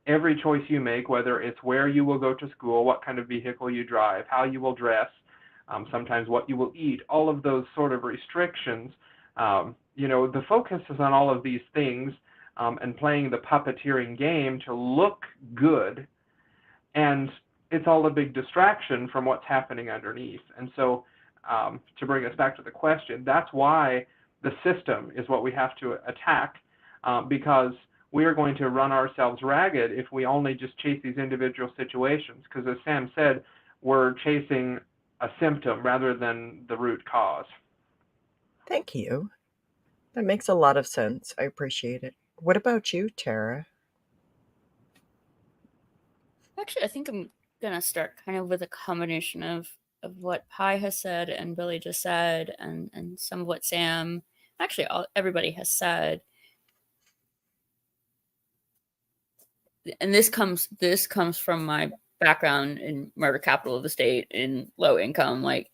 every choice you make, whether it's where you will go to school, what kind of vehicle you drive, how you will dress, sometimes what you will eat, all of those sort of restrictions, the focus is on all of these things and playing the puppeteering game to look good, and it's all a big distraction from what's happening underneath. And so to bring us back to the question, that's why the system is what we have to attack, because we are going to run ourselves ragged if we only just chase these individual situations, because as Sam said, we're chasing a symptom rather than the root cause. Thank you. That makes a lot of sense. I appreciate it. What about you, Tara? Actually, I think I'm gonna start kind of with a combination of what Pi has said and Billy just said, and some of what Sam, actually everybody has said. And this comes from my background in murder capital of the state, in low income. Like,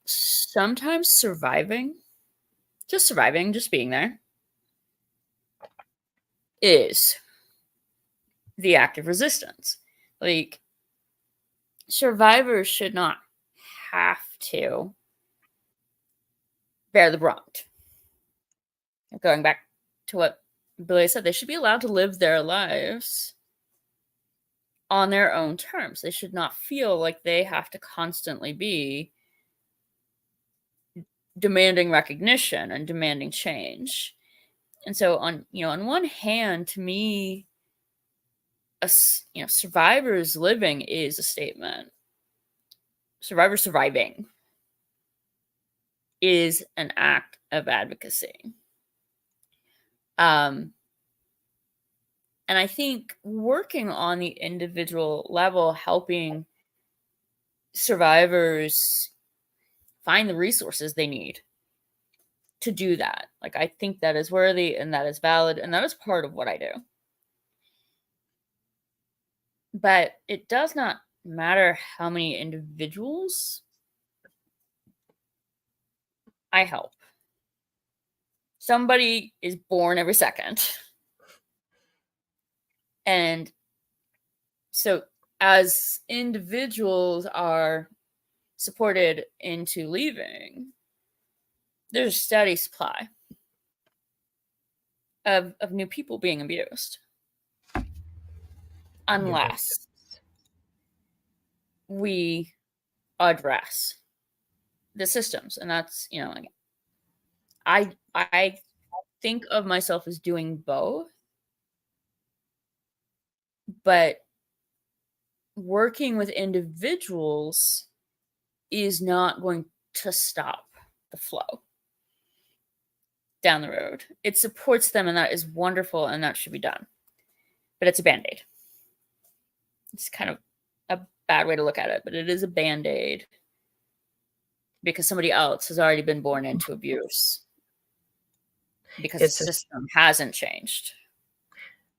sometimes surviving, just being there, is the act of resistance. Like, survivors should not have to bear the brunt. Going back to what Billy said, they should be allowed to live their lives on their own terms. They should not feel like they have to constantly be demanding recognition and demanding change. And so on one hand, to me, survivors living is a statement. Survivor surviving is an act of advocacy. And I think working on the individual level, helping survivors find the resources they need to do that. Like, I think that is worthy and that is valid, and that is part of what I do. But it does not matter how many individuals I help. Somebody is born every second. And so as individuals are supported into leaving, there's a steady supply of new people being abused. Unless we address the systems. And that's, I think of myself as doing both, but working with individuals is not going to stop the flow down the road. It supports them, and that is wonderful, and that should be done. But it's a Band-Aid. It's kind of a bad way to look at it, but it is a Band-Aid because somebody else has already been born into abuse because the system hasn't changed.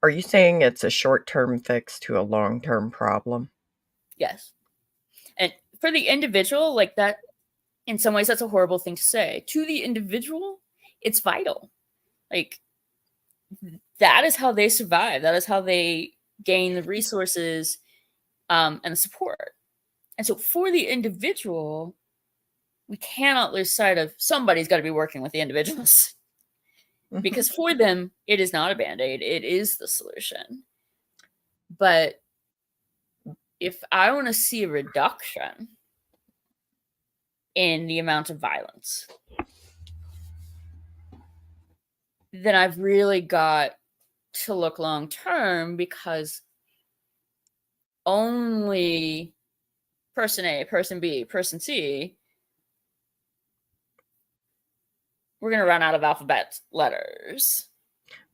Are you saying it's a short-term fix to a long-term problem? Yes. And for the individual, like that, in some ways, that's a horrible thing to say. To the individual, it's vital. Like, that is how they survive. That is how they gain the resources and the support. And so for the individual, we cannot lose sight of somebody's got to be working with the individuals. Because for them, it is not a Band-Aid. It is the solution. But if I want to see a reduction in the amount of violence, then I've really got to look long term, because only person A, person B, person C, we're going to run out of alphabet letters,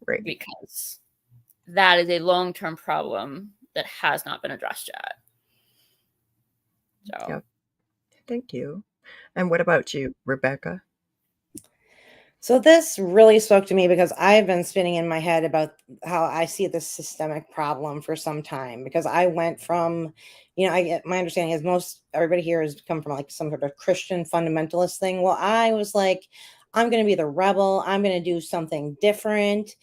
Right. because that is a long-term problem that has not been addressed yet. So, Yep. Thank you. And what about you, Rebecca? So this really spoke to me because I've been spinning in my head about how I see this systemic problem for some time, because I went from, my understanding is most everybody here has come from like some sort of Christian fundamentalist thing. Well, I was like, I'm going to be the rebel. I'm going to do something different.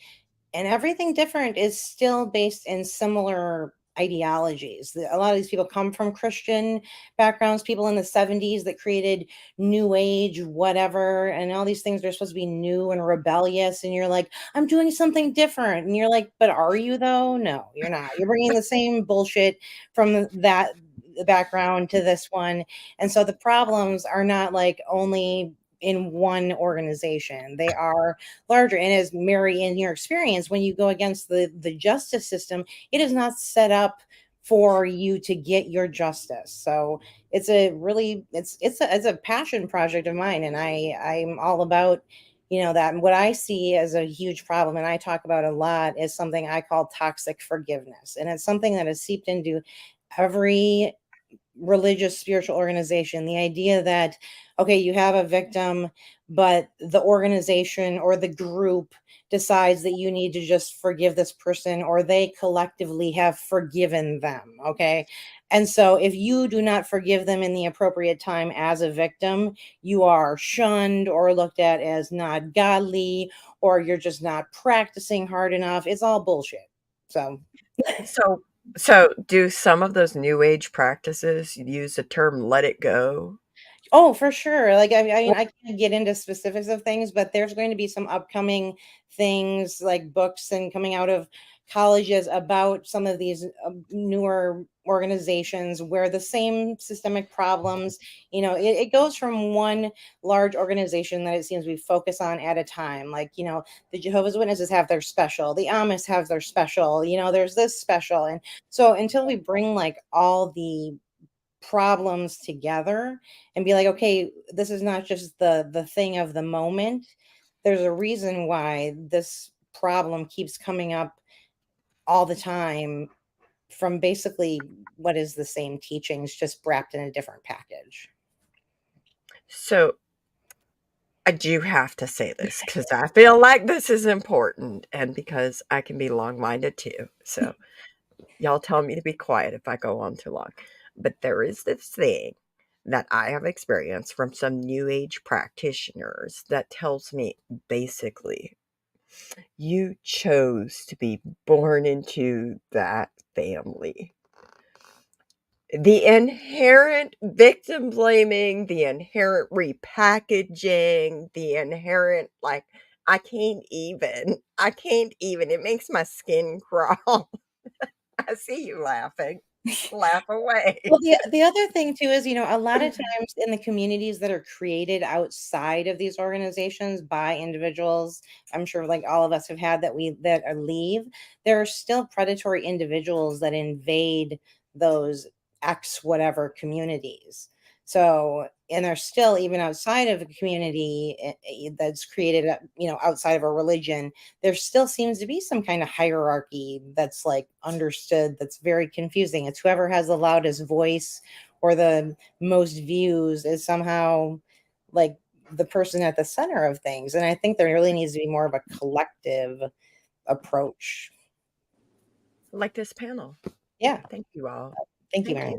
And everything different is still based in similar ideologies. A lot of these people come from Christian backgrounds, people in the 70s that created new age, whatever, and all these things are supposed to be new and rebellious. And you're like, I'm doing something different. And you're like, but are you though? No, you're not. You're bringing the same bullshit from that background to this one. And so the problems are not like only in one organization, they are larger. And as Mary, in your experience, when you go against the justice system, it is not set up for you to get your justice. So it's a really it's a passion project of mine, and I'm all about that. And what I see as a huge problem, and I talk about a lot, is something I call toxic forgiveness, and it's something that has seeped into every religious spiritual organization. The idea that, okay, you have a victim, but the organization or the group decides that you need to just forgive this person, or they collectively have forgiven them. Okay. And so if you do not forgive them in the appropriate time as a victim, you are shunned or looked at as not godly, or you're just not practicing hard enough. It's all bullshit. So So do some of those new age practices use the term "let it go"? oh, for sure. Like, I mean, I can't get into specifics of things, but there's going to be some upcoming things like books and coming out of colleges about some of these newer organizations where the same systemic problems, it goes from one large organization that it seems we focus on at a time. Like, the Jehovah's Witnesses have their special, the Amish have their special, there's this special. And so until we bring like all the problems together and be like, okay, this is not just the thing of the moment, there's a reason why this problem keeps coming up all the time, from basically what is the same teachings just wrapped in a different package. So I do have to say this because I feel like this is important, and because I can be long-minded too. So y'all tell me to be quiet if I go on too long. But there is this thing that I have experienced from some new age practitioners that tells me basically, you chose to be born into that family. The inherent victim blaming, the inherent repackaging, the inherent, like, I can't even. It makes my skin crawl. I see you laughing. Laugh away. Well, the other thing too is, a lot of times in the communities that are created outside of these organizations by individuals, I'm sure like all of us have had that leave, there are still predatory individuals that invade those X whatever communities. So, and they're still, even outside of a community that's created, outside of a religion, there still seems to be some kind of hierarchy that's like understood, that's very confusing. It's whoever has the loudest voice or the most views is somehow like the person at the center of things. And I think there really needs to be more of a collective approach. Like this panel. Yeah. Thank you all. Thank you, Mary.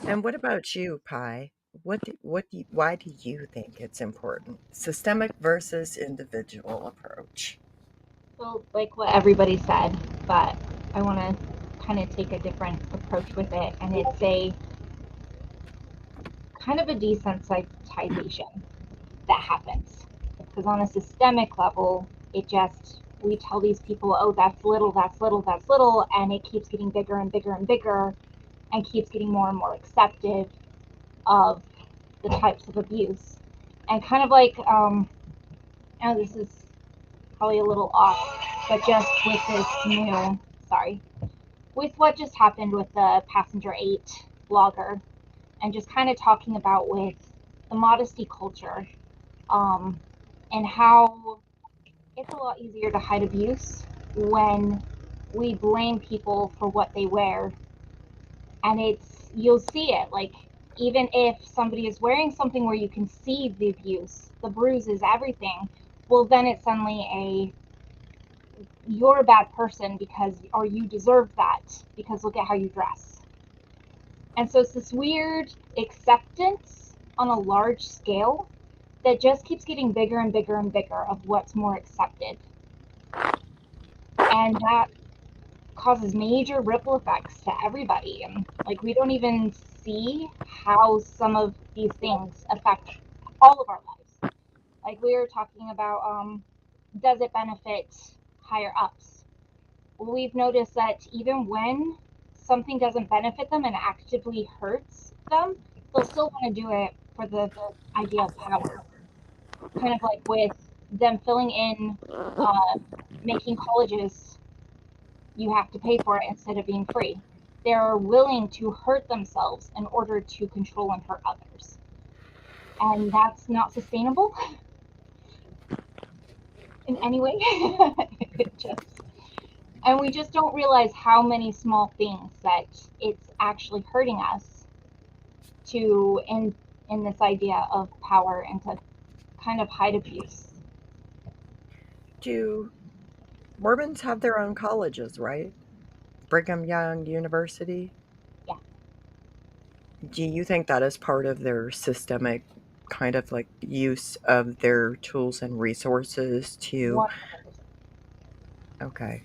And what about you, Pi? Why do you think it's important? Systemic versus individual approach. So, like what everybody said, but I want to kind of take a different approach with it, and it's a kind of a desensitization that happens. Because on a systemic level, we tell these people, oh, that's little, that's little, that's little, and it keeps getting bigger and bigger and bigger, and keeps getting more and more accepted of the types of abuse. And kind of like, this is probably a little off, but just with this with what just happened with the Passenger 8 blogger, and just kind of talking about with the modesty culture, and how it's a lot easier to hide abuse when we blame people for what they wear. And you'll see it, like, even if somebody is wearing something where you can see the abuse, the bruises, everything, well, then it's suddenly you're a bad person or you deserve that because look at how you dress. And so it's this weird acceptance on a large scale that just keeps getting bigger and bigger and bigger of what's more accepted. And that causes major ripple effects to everybody. And like, we don't even see how some of these things affect all of our lives. Like we were talking about, does it benefit higher ups? Well, we've noticed that even when something doesn't benefit them and actively hurts them, they'll still want to do it for the idea of power. Kind of like with them filling in, making colleges, you have to pay for it instead of being free. They're willing to hurt themselves in order to control and hurt others. And that's not sustainable in any way. And we just don't realize how many small things that it's actually hurting us in this idea of power and to kind of hide abuse. Do Mormons have their own colleges, right? Brigham Young University? Yeah. Do you think that is part of their systemic kind of like use of their tools and resources to 100%. Okay.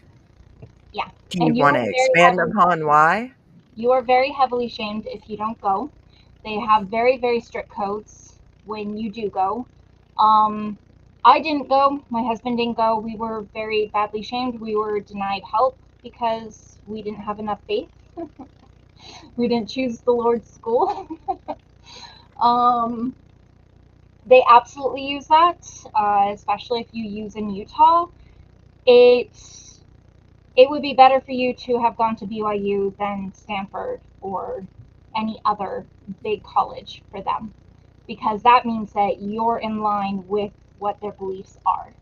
Yeah. Do you And want to expand upon why? You are very heavily shamed if you don't go. They have very, very strict codes when you do go. I didn't go. My husband didn't go. We were very badly shamed. We were denied help because we didn't have enough faith. We didn't choose the Lord's school. They absolutely use that, especially if you use in Utah. It would be better for you to have gone to BYU than Stanford or any other big college for them, because that means that you're in line with what their beliefs are.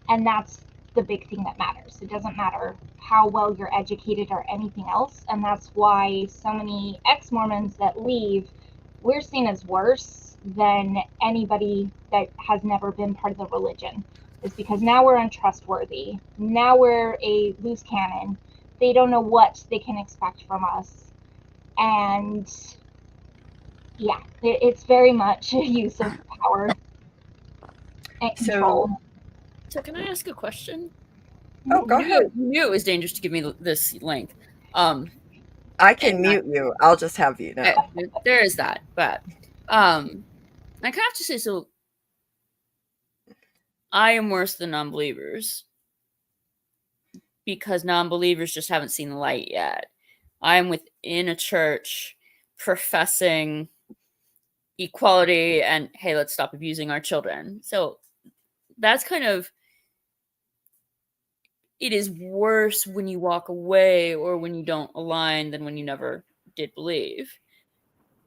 And that's the big thing that matters. It doesn't matter how well you're educated or anything else. And that's why so many ex-Mormons that leave, we're seen as worse than anybody that has never been part of the religion. Is because now we're untrustworthy. Now we're a loose cannon. They don't know what they can expect from us. And yeah, it's very much a use of power and control. So can I ask a question? Oh, go ahead. You knew it was dangerous to give me this link. I can mute you. I'll just have you know. There is that. But I kind of have to say, so I am worse than non-believers because non-believers just haven't seen the light yet. I am within a church professing equality and, hey, let's stop abusing our children. So that's kind of, it is worse when you walk away or when you don't align than when you never did believe.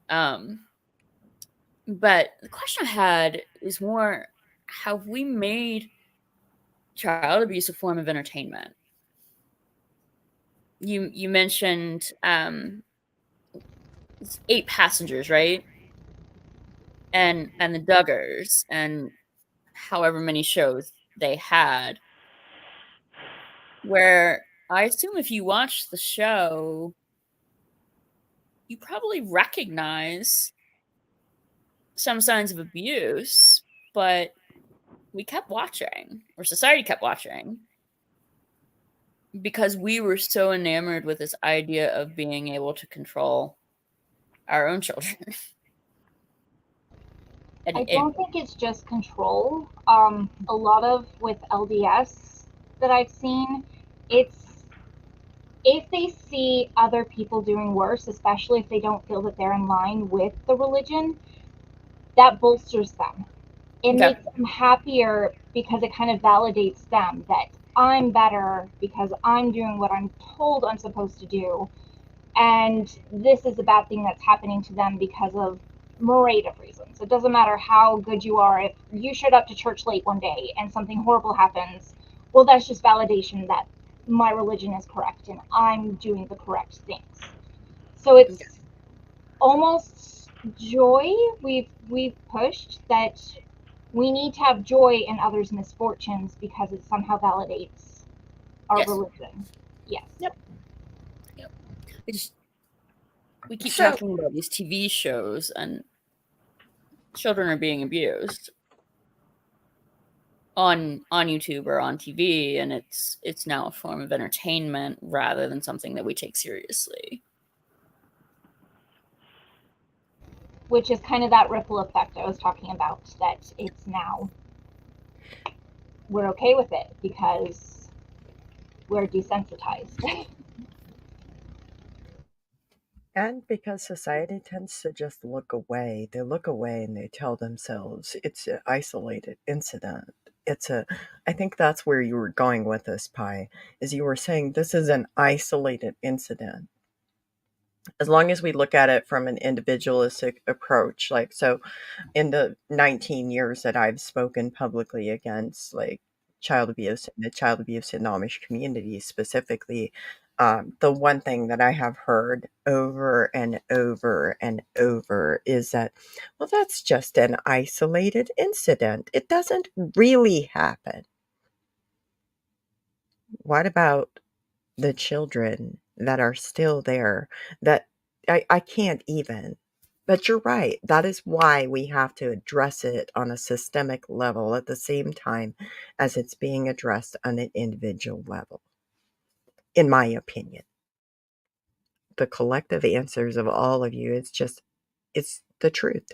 But the question I had is more, have we made child abuse a form of entertainment? You mentioned 8 passengers, right? And the Duggars and however many shows they had, where I assume if you watch the show, you probably recognize some signs of abuse, but we kept watching, or society kept watching, because we were so enamored with this idea of being able to control our own children. I don't think it's just control. A lot of with LDS that I've seen, it's if they see other people doing worse, especially if they don't feel that they're in line with the religion, that bolsters them. it Okay. makes them happier because it kind of validates them that I'm better because I'm doing what I'm told I'm supposed to do. And this is a bad thing that's happening to them because of myriad of reasons. It doesn't matter how good you are. If you showed up to church late one day and something horrible happens, well, that's just validation that my religion is correct and I'm doing the correct things. So it's almost joy we've pushed, that we need to have joy in others' misfortunes because it somehow validates our Yes. religion. Yes. Yep. We keep So- talking about these TV shows and children are being abused on YouTube or on TV, and it's now a form of entertainment rather than something that we take seriously. Which is kind of that ripple effect I was talking about, that it's now we're okay with it because we're desensitized. And because society tends to just look away, they look away and they tell themselves it's an isolated incident. I think that's where you were going with this, Pi, is you were saying this is an isolated incident. As long as we look at it from an individualistic approach, like, so in the 19 years that I've spoken publicly against like child abuse and the child abuse in the Amish community specifically, the one thing that I have heard over and over and over is that, well, that's just an isolated incident. It doesn't really happen. What about the children that are still there that I can't even. But you're right. That is why we have to address it on a systemic level at the same time as it's being addressed on an individual level, in my opinion. The collective answers of all of you, it's the truth.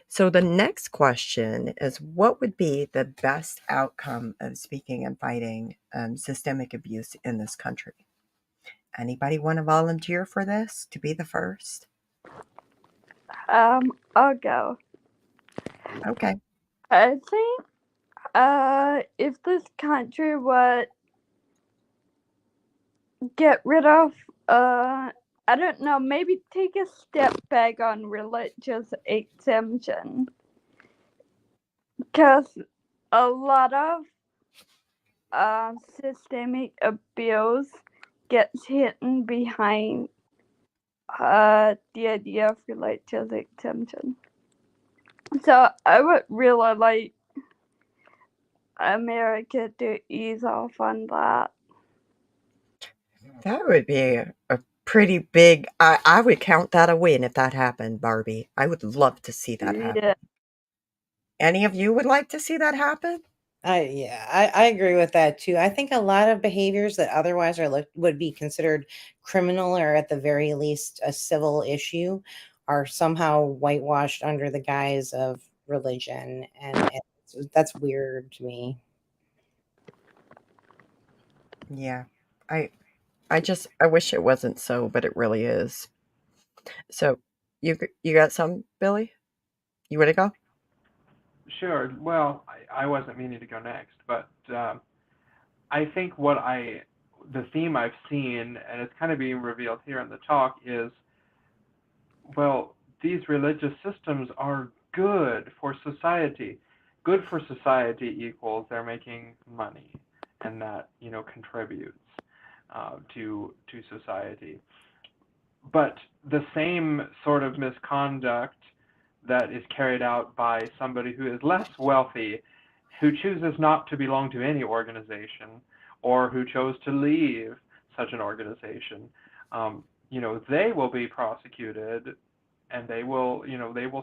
So the next question is, what would be the best outcome of speaking and fighting systemic abuse in this country? Anybody want to volunteer for this to be the first? I'll go. Okay. I think if this country would get rid of I don't know, maybe take a step back on religious exemption, because a lot of systemic abuse gets hidden behind the idea of religious exemption. So I would really like America to ease off on that. That would be a pretty big. I would count that a win if that happened, Barbie. I would love to see that happen. Yeah. Any of you would like to see that happen? I agree with that too. I think a lot of behaviors that otherwise would be considered criminal or at the very least a civil issue are somehow whitewashed under the guise of religion, and that's weird to me. Yeah. I I wish it wasn't so, but it really is. So, you got some, Billy? You want to go? Sure. Well, I wasn't meaning to go next, but I think the theme I've seen, and it's kind of being revealed here in the talk, is, well, these religious systems are good for society. Good for society equals they're making money, and that contributes to society. But the same sort of misconduct that is carried out by somebody who is less wealthy, who chooses not to belong to any organization, or who chose to leave such an organization, they will be prosecuted, and they will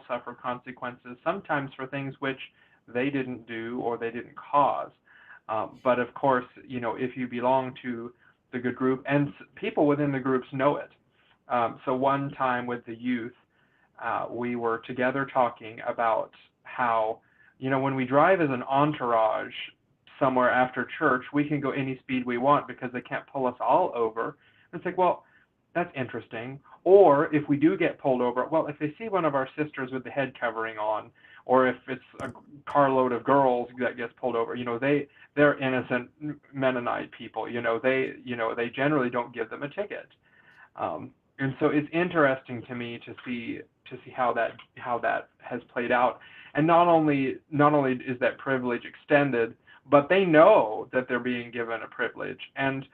suffer consequences, sometimes for things which they didn't do or they didn't cause. But of course, if you belong to the good group, and people within the groups know it. So one time with the youth, we were together talking about how, when we drive as an entourage somewhere after church, we can go any speed we want because they can't pull us all over. And it's like, well, that's interesting. Or if we do get pulled over, well, if they see one of our sisters with the head covering on, or if it's a carload of girls that gets pulled over, they're innocent Mennonite people. They generally don't give them a ticket. And so it's interesting to me to see how that has played out. And not only is that privilege extended, but they know that they're being given a privilege, and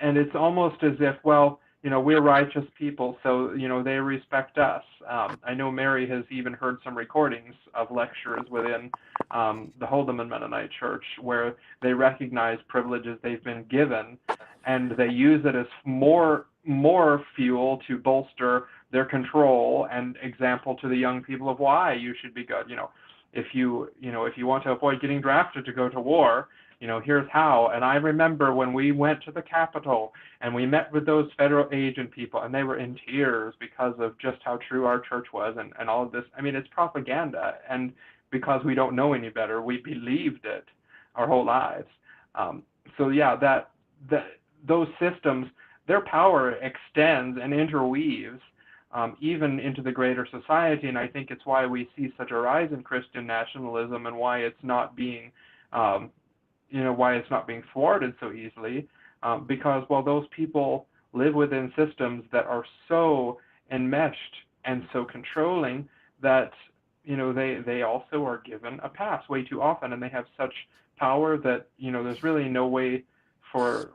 it's almost as if, well, we're righteous people, so they respect us. I know Mary has even heard some recordings of lectures within the Holdeman Mennonite Church where they recognize privileges they've been given, and they use it as more fuel to bolster their control and example to the young people of why you should be good. If you want to avoid getting drafted to go to war, here's how. And I remember when we went to the Capitol and we met with those federal agent people, and they were in tears because of just how true our church was, and all of this. I mean, it's propaganda, and because we don't know any better, we believed it our whole lives. So yeah, those systems, their power extends and interweaves even into the greater society, and I think it's why we see such a rise in Christian nationalism, and why it's not being thwarted so easily, because, well, those people live within systems that are so enmeshed and so controlling that they also are given a pass way too often, and they have such power that there's really no way for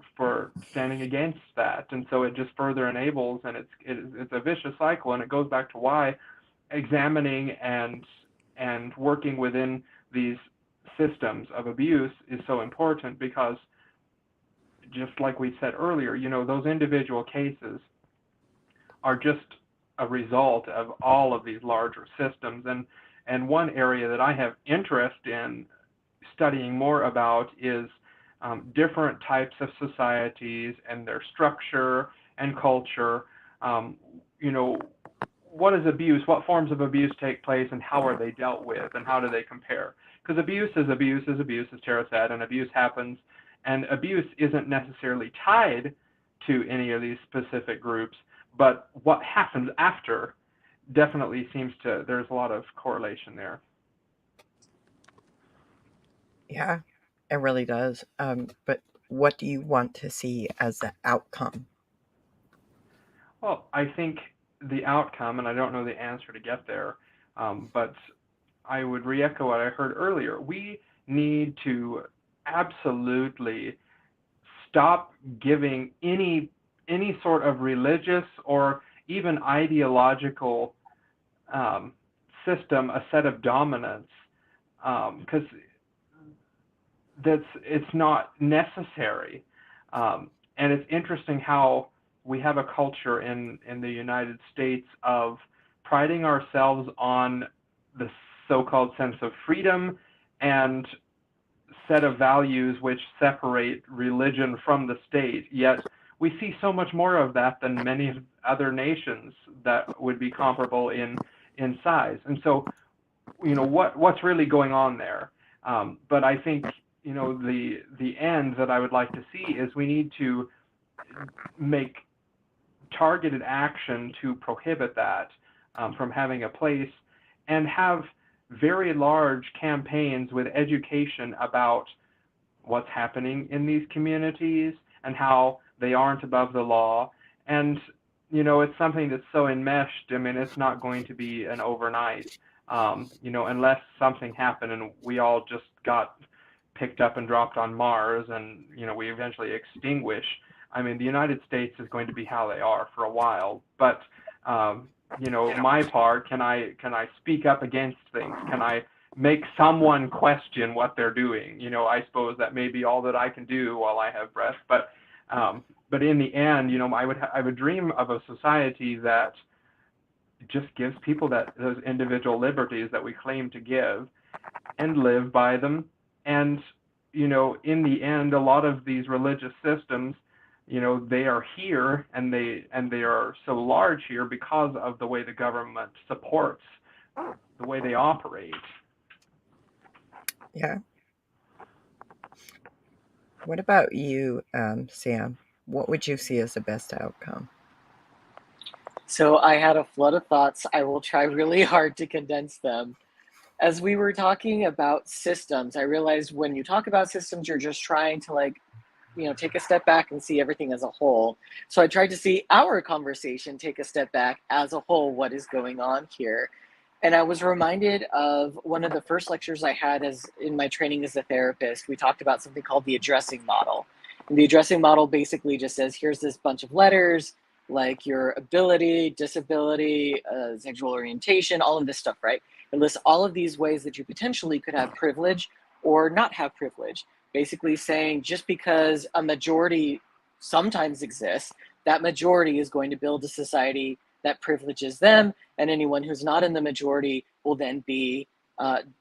standing against that. And so it just further enables, and it's a vicious cycle, and it goes back to why examining and working within these systems of abuse is so important, because just like we said earlier, those individual cases are just a result of all of these larger systems. And one area that I have interest in studying more about is different types of societies and their structure and culture. What is abuse? What forms of abuse take place, and how are they dealt with, and how do they compare? Because abuse is abuse, as Tara said, and abuse happens, and abuse isn't necessarily tied to any of these specific groups, but what happens after definitely there's a lot of correlation there. Yeah, it really does. But what do you want to see as the outcome? Well, I think the outcome, and I don't know the answer to get there, but I would re-echo what I heard earlier. We need to absolutely stop giving any sort of religious or even ideological system a set of dominance, because it's not necessary. And it's interesting how we have a culture in the United States of priding ourselves on the so-called sense of freedom and set of values which separate religion from the state, yet we see so much more of that than many other nations that would be comparable in size. And so, what's really going on there? But I think, the end that I would like to see is we need to make targeted action to prohibit that from having a place, and have very large campaigns with education about what's happening in these communities and how they aren't above the law. And it's something that's so enmeshed. I mean, it's not going to be an overnight, unless something happened and we all just got picked up and dropped on Mars, and we eventually extinguish. I mean, the United States is going to be how they are for a while, but my part, can I speak up against things? Can I make someone question what they're doing? I suppose that may be all that I can do while I have breath. But in the end, I would dream of a society that just gives people those individual liberties that we claim to give, and live by them. And in the end, a lot of these religious systems, they are here, and they are so large here because of the way the government supports the way they operate. Yeah. What about you, Sam? What would you see as the best outcome? So I had a flood of thoughts. I will try really hard to condense them. as we were talking about systems, I realized when you talk about systems, you're just trying to like, take a step back and see everything as a whole. So I tried to see our conversation take a step back as a whole, what is going on here. And I was reminded of one of the first lectures I had as in my training as a therapist. We talked about something called the addressing model. And the addressing model basically just says, here's this bunch of letters, like your ability, disability, sexual orientation, all of this stuff, right? It lists all of these ways that you potentially could have privilege or not have privilege. Basically saying just because a majority sometimes exists, that majority is going to build a society that privileges them, and anyone who's not in the majority will then be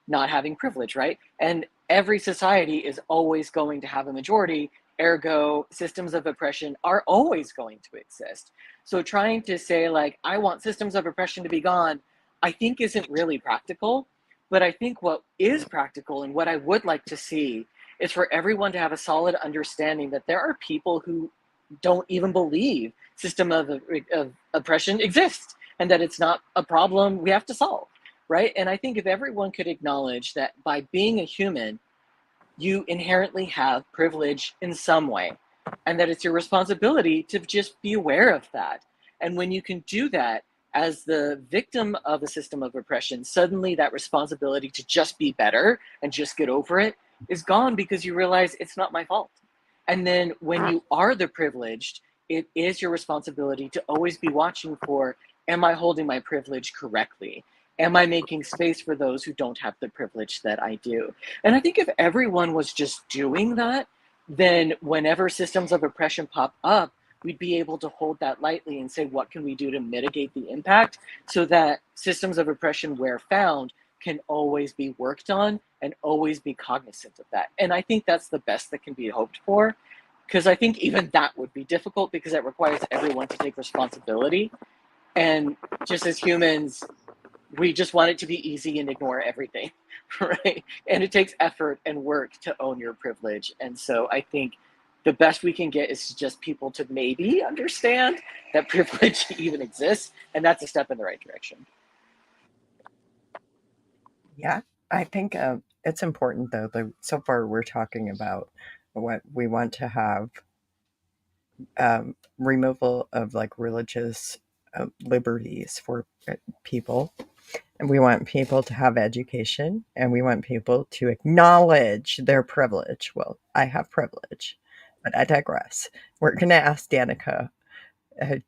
not having privilege, right? And every society is always going to have a majority, ergo systems of oppression are always going to exist. So trying to say like, I want systems of oppression to be gone, I think isn't really practical. But I think what is practical and what I would like to see is for everyone to have a solid understanding that there are people who don't even believe system of oppression exists and that it's not a problem we have to solve, right? And I think if everyone could acknowledge that by being a human, you inherently have privilege in some way, and that it's your responsibility to just be aware of that. And when you can do that as the victim of a system of oppression, suddenly that responsibility to just be better and just get over it is gone because you realize it's not my fault. And then when you are the privileged, it is your responsibility to always be watching for, am I holding my privilege correctly? Am I making space for those who don't have the privilege that I do? And I think if everyone was just doing that, then whenever systems of oppression pop up, we'd be able to hold that lightly and say, what can we do to mitigate the impact so that systems of oppression, where found, can always be worked on and always be cognizant of that. And I think that's the best that can be hoped for, because I think even that would be difficult because it requires everyone to take responsibility. And just as humans, we just want it to be easy and ignore everything, right? And it takes effort and work to own your privilege. And so I think the best we can get is just people to maybe understand that privilege even exists, and that's a step in the right direction. Yeah, I think it's important though. So far, we're talking about what we want to have removal of like religious liberties for people. And we want people to have education, and we want people to acknowledge their privilege. Well, I have privilege, but I digress. We're going to ask Danica,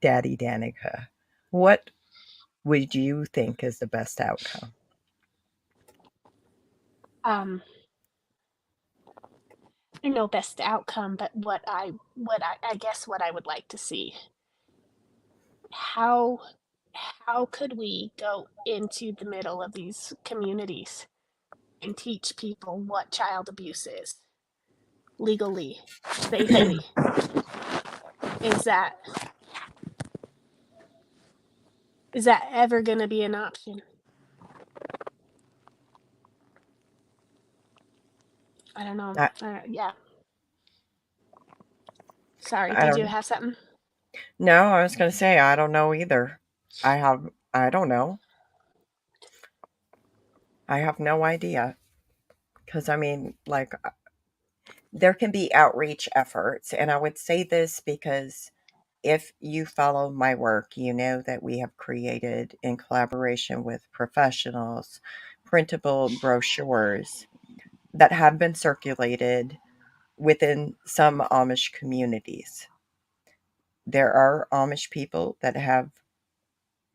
Daddy Danica, what would you think is the best outcome? No best outcome, but what I guess what I would like to see. How could we go into the middle of these communities and teach people what child abuse is legally, safely? Is that ever going to be an option? I don't know. Yeah. Sorry, did you have something? No, I was going to say, I don't know either. I don't know. I have no idea. Because, I mean, like, there can be outreach efforts. And I would say this because if you follow my work, you know that we have created, in collaboration with professionals, printable brochures that have been circulated within some Amish communities. There are Amish people that have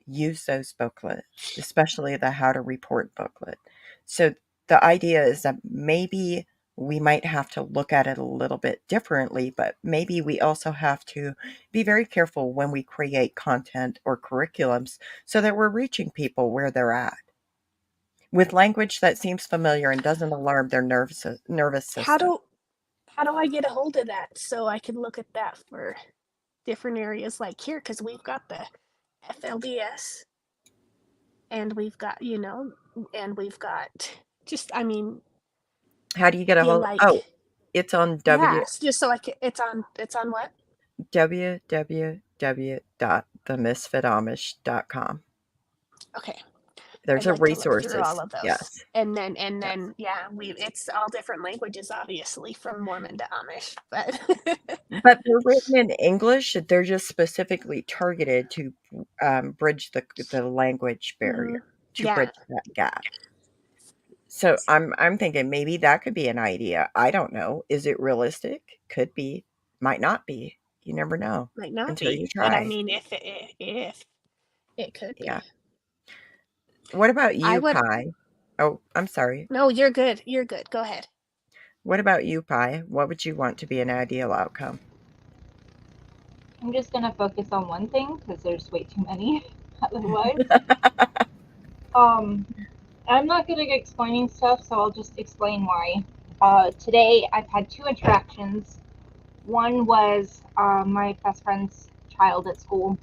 used those booklets, especially the How to Report booklet. So the idea is that maybe we might have to look at it a little bit differently, but maybe we also have to be very careful when we create content or curriculums so that we're reaching people where they're at with language that seems familiar and doesn't alarm their nervous system. How do I get a hold of that so I can look at that for different areas like here? Because we've got the FLDS, and we've got, and we've got just, I mean, how do you get a hold? like, Oh, it's on just so I can, it's on what? www.themisfitamish.com. Okay. There's I'd a like to look through all resources. of those. Yes. And then yeah, it's all different languages, obviously, from Mormon to Amish. But But they're written in English. They're just specifically targeted to bridge the language barrier, to yeah, bridge that gap. So I'm thinking maybe that could be an idea. I don't know. Is it realistic? Could be. Might not be. You never know might not until be. you But I try. mean, if it could Yeah. be. What about I you, would. Pi? Oh, I'm sorry. No, you're good. You're good. Go ahead. What about you, Pi? What would you want to be an ideal outcome? I'm just gonna focus on one thing because there's way too many otherwise. I'm not good at explaining stuff, so I'll just explain why. Today I've had two interactions. One was my best friend's child at school.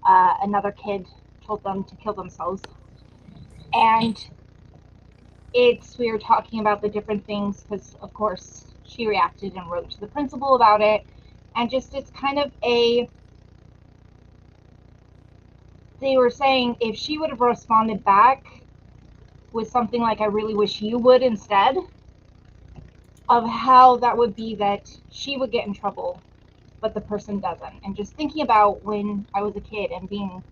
Another kid told them to kill themselves, and we were talking about the different things because, of course, she reacted and wrote to the principal about it, and just it's kind of they were saying if she would have responded back with something like, I really wish you would instead, of how that would be that she would get in trouble, but the person doesn't. And just thinking about when I was a kid and being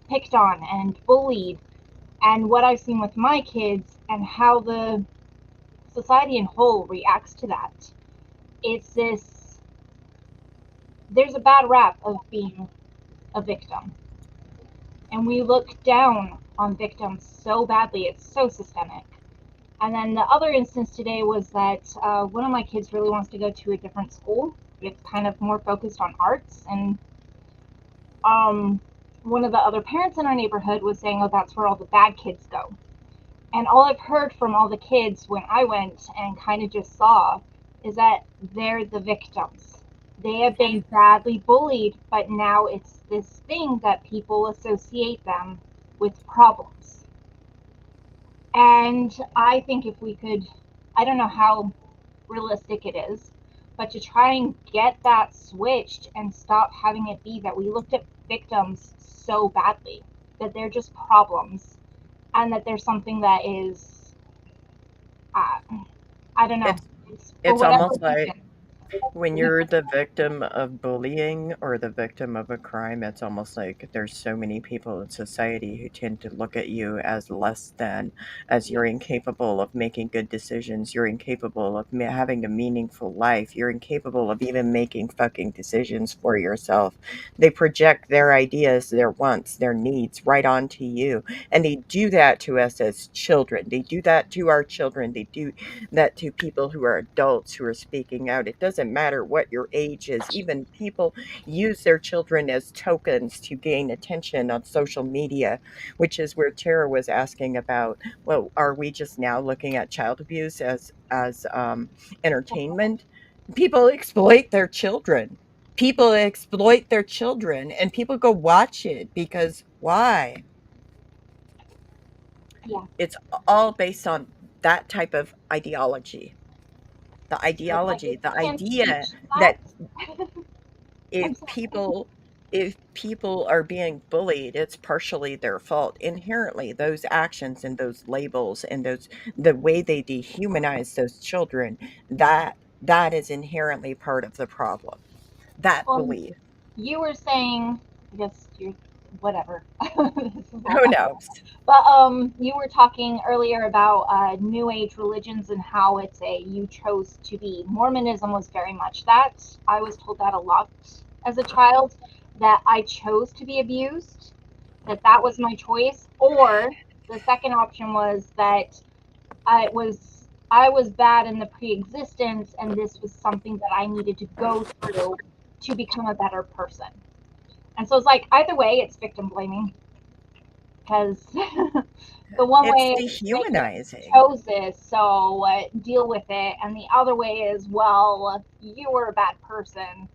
picked on and bullied, and what I've seen with my kids and how the society in whole reacts to that. There's a bad rap of being a victim. And we look down on victims so badly. It's so systemic. And then the other instance today was that one of my kids really wants to go to a different school. It's kind of more focused on arts. And one of the other parents in our neighborhood was saying, oh, that's where all the bad kids go. And all I've heard from all the kids when I went and kind of just saw is that they're the victims. They have been badly bullied, but now it's this thing that people associate them with problems. And I think if we could, I don't know how realistic it is, but to try and get that switched and stop having it be that we looked at victims so badly, that they're just problems, and that there's something that is, I don't know, It's for whatever almost like reason. when you're the victim of bullying or the victim of a crime, it's almost like there's so many people in society who tend to look at you as less than, as you're Yes. incapable of making good decisions, you're incapable of having a meaningful life, you're incapable of even making fucking decisions for yourself. They project their ideas, their wants, their needs right onto you. And they do that to us as children. They do that to our children. They do that to people who are adults who are speaking out. It doesn't matter what your age is. Even people use their children as tokens to gain attention on social media, which is where Tara was asking about, well, are we just now looking at child abuse as entertainment? People exploit their children. People exploit their children and people go watch it because why? Yeah. It's all based on that type of ideology. The So I ideology, just the can't idea teach that that. if I'm sorry. people are being bullied, it's partially their fault. Inherently, those actions and those labels and those the way they dehumanize those children, that is inherently part of the problem. That belief. You were saying, I guess you're, whatever. This is all Who background. knows? But you were talking earlier about New Age religions and how it's you chose to be. Mormonism was very much that. I was told that a lot as a child, that I chose to be abused, that was my choice. Or the second option was that I was bad in the pre-existence, and this was something that I needed to go through to become a better person. And so it's like either way, it's victim blaming, because the one It's way is like, you dehumanizing. chose this, so deal with it, and the other way is, well, you were a bad person,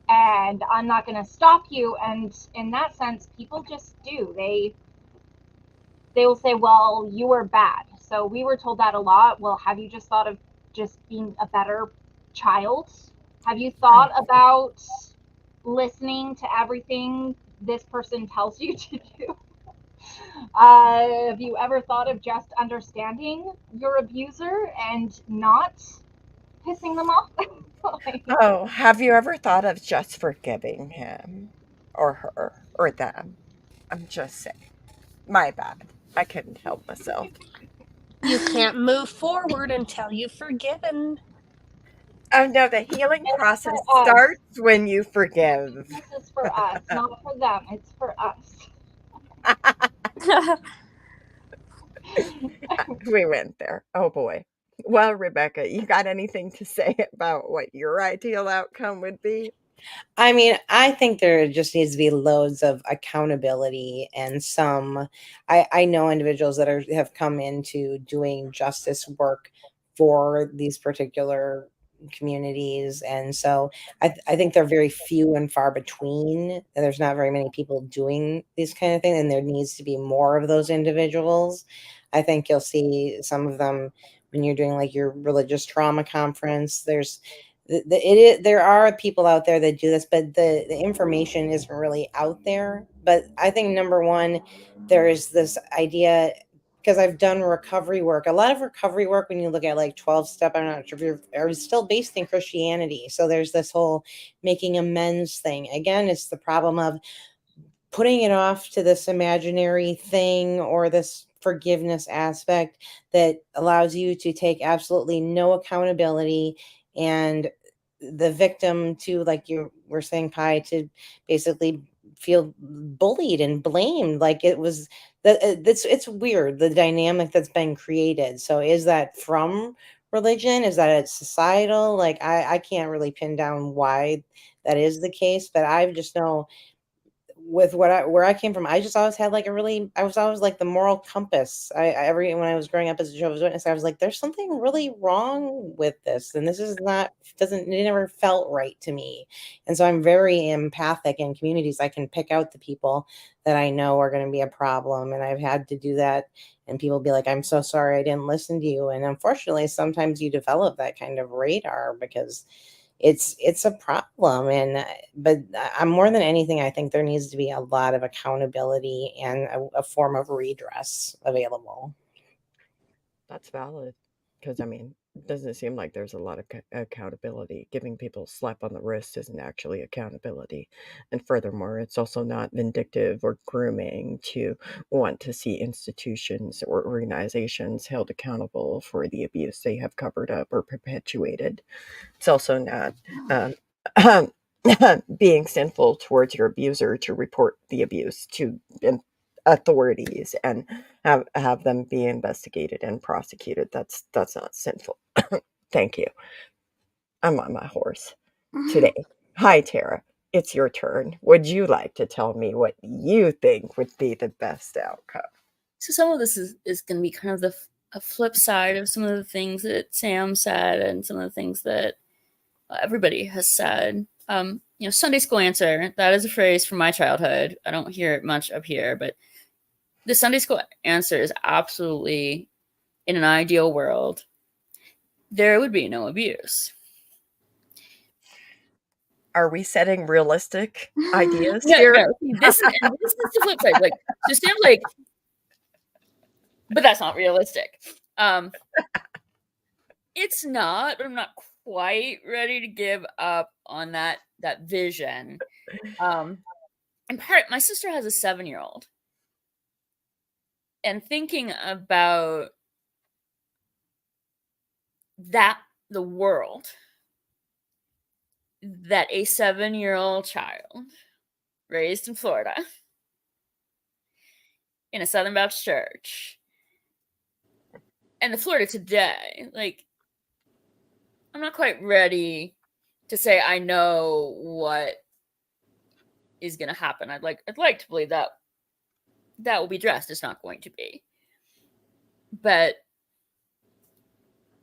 and I'm not going to stop you. And in that sense, people just do. They will say, well, you were bad. So we were told that a lot. Well, have you just thought of just being a better child? Have you thought about listening to everything this person tells you to do? Have you ever thought of just understanding your abuser and not pissing them off? Like, Oh, have you ever thought of just forgiving him or her or them? I'm just saying. My bad. I couldn't help myself. You can't move forward until you've forgiven. Oh no, the healing it's process for us. starts when you forgive. This is for us, not for them. It's for us. We went there. Oh boy. Well, Rebecca, you got anything to say about what your ideal outcome would be? I mean, I think there just needs to be loads of accountability and some. I know individuals that have come into doing justice work for these particular communities, and so I think they're very few and far between. And there's not very many people doing these kind of things, and there needs to be more of those individuals. I think you'll see some of them when you're doing like your religious trauma conference. There are people out there that do this, but the information isn't really out there. But I think number one, there is this idea, because I've done recovery work. A lot of recovery work, when you look at like 12 step, I'm not sure if you're, are still based in Christianity. So there's this whole making amends thing. Again, it's the problem of putting it off to this imaginary thing or this forgiveness aspect that allows you to take absolutely no accountability, and the victim to, like you were saying, Pi, to basically feel bullied and blamed like it was that. It's weird, the dynamic that's been created. So is that from religion? Is that it's societal? Like I can't really pin down why that is the case, but I just know with where I came from, I just always had like I was always like the moral compass. When I was growing up as a Jehovah's Witness, I was like, there's something really wrong with this, and this is not doesn't it never felt right to me. And so I'm very empathic in communities. I can pick out the people that I know are going to be a problem, and I've had to do that. And people be like, I'm so sorry I didn't listen to you. And unfortunately, sometimes you develop that kind of radar because it's a problem. And but I'm more than anything, I think there needs to be a lot of accountability and a form of redress available. That's valid. Because, I mean, it doesn't seem like there's a lot of accountability. Giving people a slap on the wrist isn't actually accountability. And furthermore, it's also not vindictive or grooming to want to see institutions or organizations held accountable for the abuse they have covered up or perpetuated. It's also not being sinful towards your abuser to report the abuse to authorities and have them be investigated and prosecuted. That's not sinful. Thank you. I'm on my horse today. Hi, Tara. It's your turn. Would you like to tell me what you think would be the best outcome? So some of this is going to be kind of a flip side of some of the things that Sam said and some of the things that everybody has said. Sunday school answer, that is a phrase from my childhood. I don't hear it much up here, but the Sunday school answer is absolutely, in an ideal world, there would be no abuse. Are we setting realistic ideas here? No. This is the flip side. Like, so Sam, like, but that's not realistic. It's not, but I'm not quite ready to give up on that vision. And my sister has a 7-year-old, and thinking about the world that a 7-year-old child raised in Florida in a Southern Baptist church and the Florida today, like, I'm not quite ready to say I know what is going to happen. I'd like to believe that will be addressed. It's not going to be. But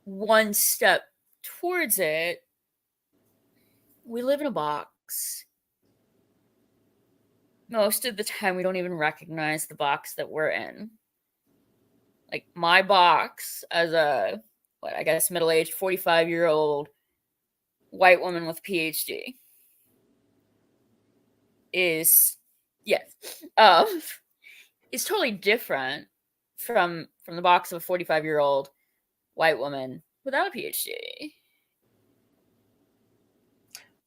one step towards it, we live in a box. Most of the time, we don't even recognize the box that we're in. Like, my box as a, middle-aged 45-year-old white woman with a PhD is, yes. is totally different from the box of a 45-year-old white woman without a PhD.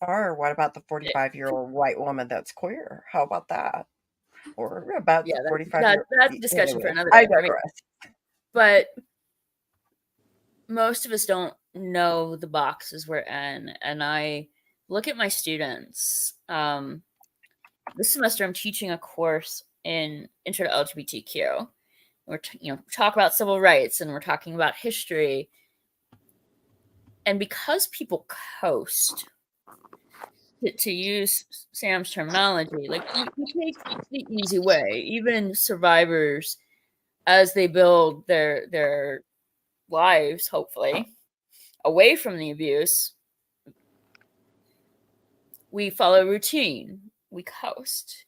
Or what about the 45-year-old white woman that's queer? How about that? Or about the 45-year-old. That's a discussion for Anyway, another I day. I mean, digress. but most of us don't know the boxes we're in, and I look at my students. This semester, I'm teaching a course in Intro to LGBTQ. We're talk about civil rights, and we're talking about history. And because people coast, to use Sam's terminology, like you take the easy way. Even survivors, as they build their lives, hopefully, away from the abuse, we follow routine. We coast.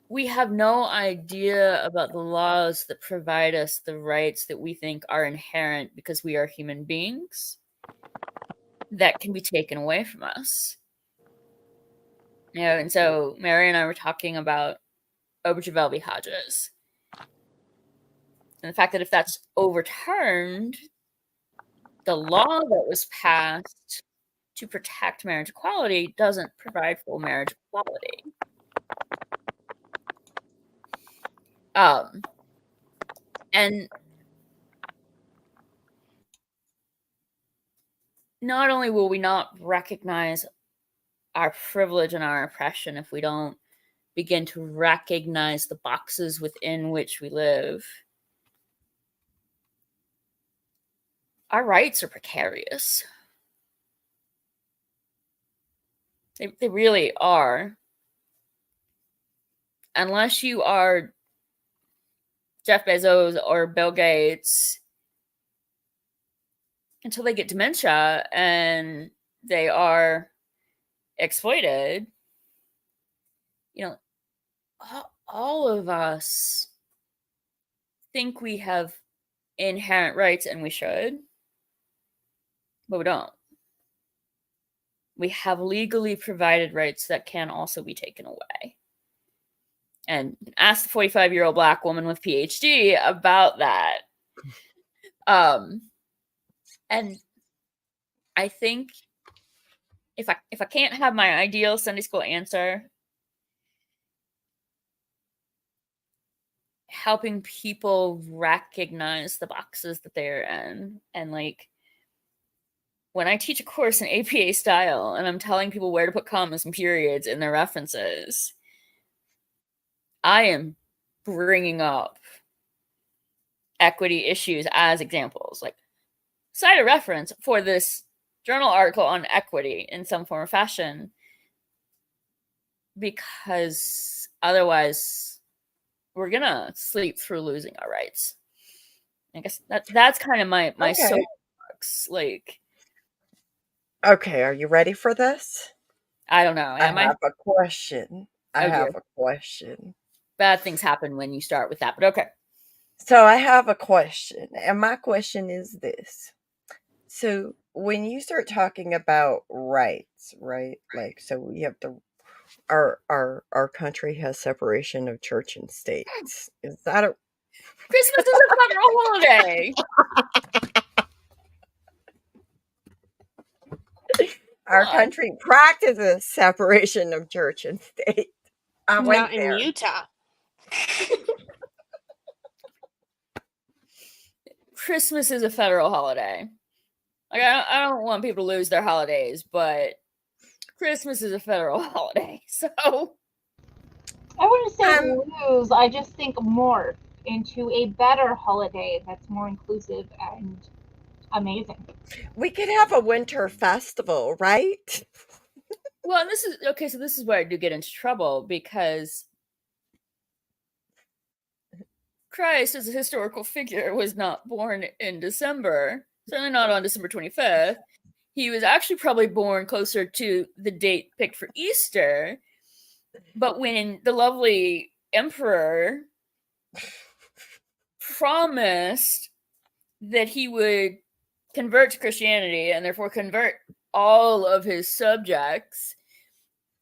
We have no idea about the laws that provide us the rights that we think are inherent because we are human beings that can be taken away from us. And so Mary and I were talking about Obergevell v. Hodges. And the fact that if that's overturned, the law that was passed to protect marriage equality doesn't provide full marriage equality. And not only will we not recognize our privilege and our oppression if we don't begin to recognize the boxes within which we live, our rights are precarious. They really are. Unless you are Jeff Bezos or Bill Gates, until they get dementia and they are exploited, all of us think we have inherent rights, and we should, but we don't. We have legally provided rights that can also be taken away. And ask the 45-year-old Black woman with PhD about that. And I think if I can't have my ideal Sunday school answer, helping people recognize the boxes that they're in. And like, when I teach a course in APA style and I'm telling people where to put commas and periods in their references, I am bringing up equity issues as examples. Like, cite a reference for this journal article on equity in some form or fashion, because otherwise we're gonna sleep through losing our rights. I guess that's kind of my soapbox. Like, Okay, are you ready for this? I don't know. I have a question. I have a question. Bad things happen when you start with that, but okay. So I have a question, and my question is this. So when you start talking about rights, right? Like, so we have our country has separation of church and state. Is that a Christmas is a federal holiday? Our country practices separation of church and state. I went Not in there. Utah. Christmas is a federal holiday. Like, I don't want people to lose their holidays, but Christmas is a federal holiday. So I wouldn't say lose. I just think morph into a better holiday that's more inclusive and amazing. We could have a winter festival, right? Well, and this is okay. So this is where I do get into trouble, because Christ, as a historical figure, was not born in December. Certainly not on December 25th. He was actually probably born closer to the date picked for Easter. But when the lovely emperor promised that he would convert to Christianity and therefore convert all of his subjects,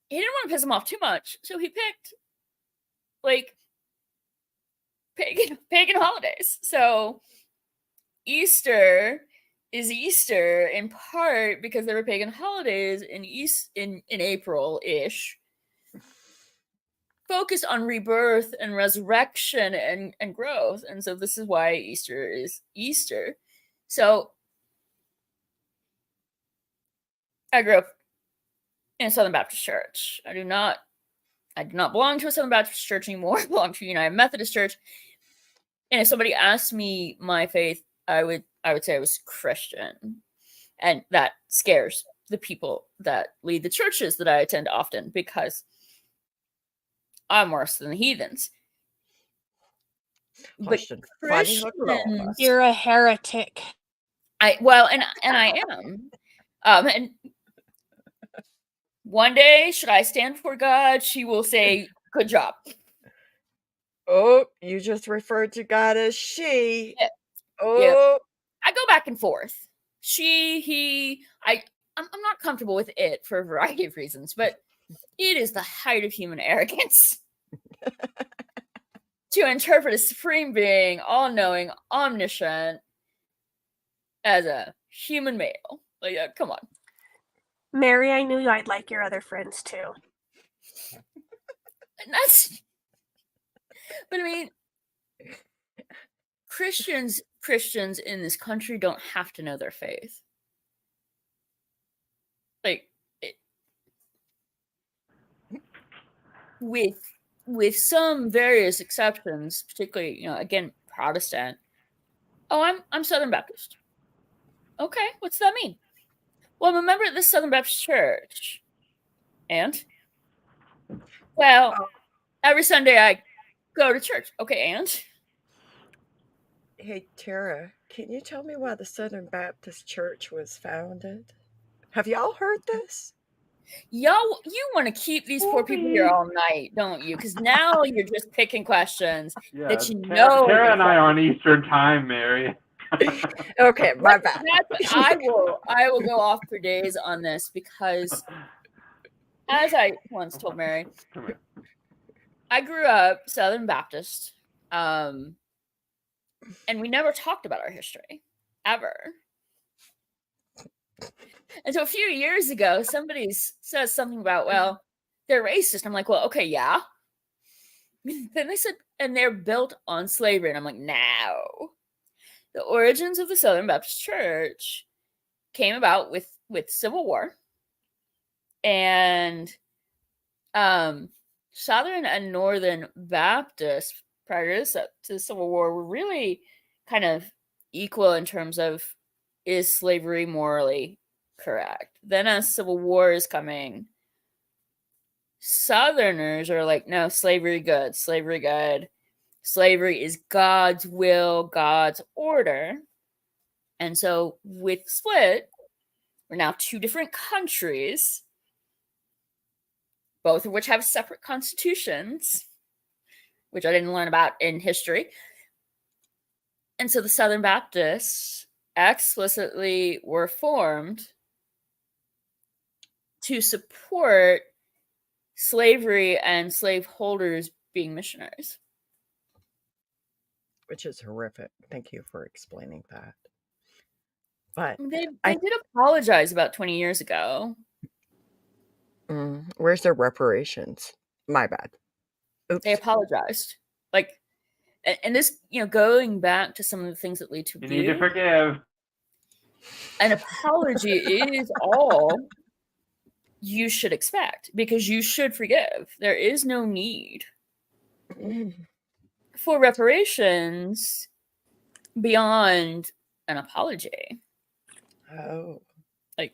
he didn't want to piss them off too much. So he picked like pagan holidays. So Easter is Easter in part because there were pagan holidays in April-ish, focused on rebirth and resurrection and growth. And so this is why Easter is Easter. So I grew up in a Southern Baptist church. I do not belong to a Southern Baptist church anymore. I belong to a United Methodist church. And if somebody asked me my faith, I would say I was Christian. And that scares the people that lead the churches that I attend often, because I'm worse than the heathens. Question. Funny hook for all of us. You're a heretic. I am. And one day, should I stand before God, she will say, "Good job." Oh, you just referred to God as she. Yeah. Oh. Yeah. I go back and forth. She, he, I'm not comfortable with it for a variety of reasons, but it is the height of human arrogance to interpret a supreme being, all-knowing, omniscient, as a human male. Like, come on. Mary, I knew I'd like your other friends too. And but I mean, Christians in this country don't have to know their faith. Like, with some various exceptions, particularly, again, Protestant. Oh, I'm Southern Baptist. Okay, what's that mean? Well, I'm a member of this Southern Baptist church. And? Well, every Sunday I go to church. Okay, and? Hey, Tara, can you tell me why the Southern Baptist Church was founded? Have y'all heard this? Y'all, you want to keep these poor people here all night, don't you? Because now you're just picking questions that you know. Tara and I are on Eastern time, Mary. Okay, my bad. I will go off for days on this, because as I once told Mary, I grew up Southern Baptist, and we never talked about our history, ever. And so a few years ago, somebody says something about, well, they're racist. I'm like, well, okay, yeah. Then they said, and they're built on slavery. And I'm like, no. The origins of the Southern Baptist Church came about with Civil War. And Southern and Northern Baptists prior to the Civil War were really kind of equal in terms of, is slavery morally correct? Then as Civil War is coming, Southerners are like, no, slavery good. Slavery is God's will, God's order. And so with split, we're now two different countries, both of which have separate constitutions, which I didn't learn about in history. And so the Southern Baptists explicitly were formed to support slavery and slaveholders being missionaries. Which is horrific. Thank you for explaining that. But they did apologize about 20 years ago. Where's their reparations? My bad. Oops. They apologized. Like, and this, going back to some of the things that lead to abuse. You need to forgive. An apology is all you should expect, because you should forgive. There is no need for reparations beyond an apology. Oh. Like,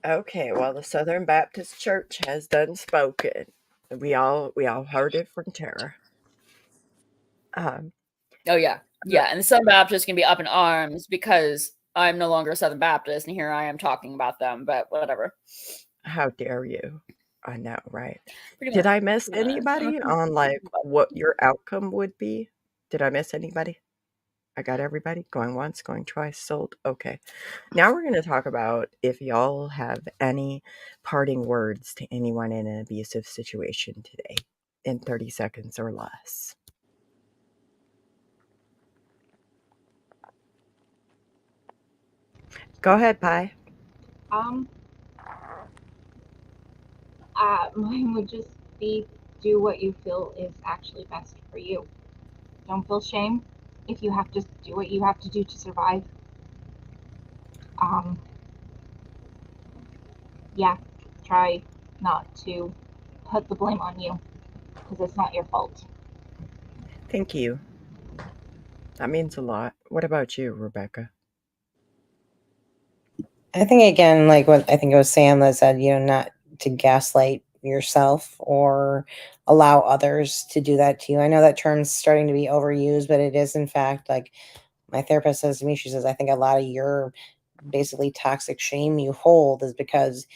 okay, well, the Southern Baptist Church has done spoken. We all heard it from Tara. Oh yeah, and the Southern Baptists can be up in arms because I'm no longer a Southern Baptist, and here I am talking about them. But whatever. How dare you? I know, right? Did I miss anybody on like what your outcome would be? Did I miss anybody? I got everybody. Going once, going twice, sold. Okay. Now we're going to talk about if y'all have any parting words to anyone in an abusive situation today. in 30 seconds or less. Go ahead, Pi. Mine would just be do what you feel is actually best for you. Don't feel shame if you have to do what you have to do to survive. Yeah, try not to put the blame on you because it's not your fault. Thank you. That means a lot. What about you, Rebecca? I think, again, like what I think it was Sam that said, not to gaslight yourself or allow others to do that to you. I know that term's starting to be overused, but it is, in fact, like my therapist says to me, she says, I think a lot of your basically toxic shame you hold is because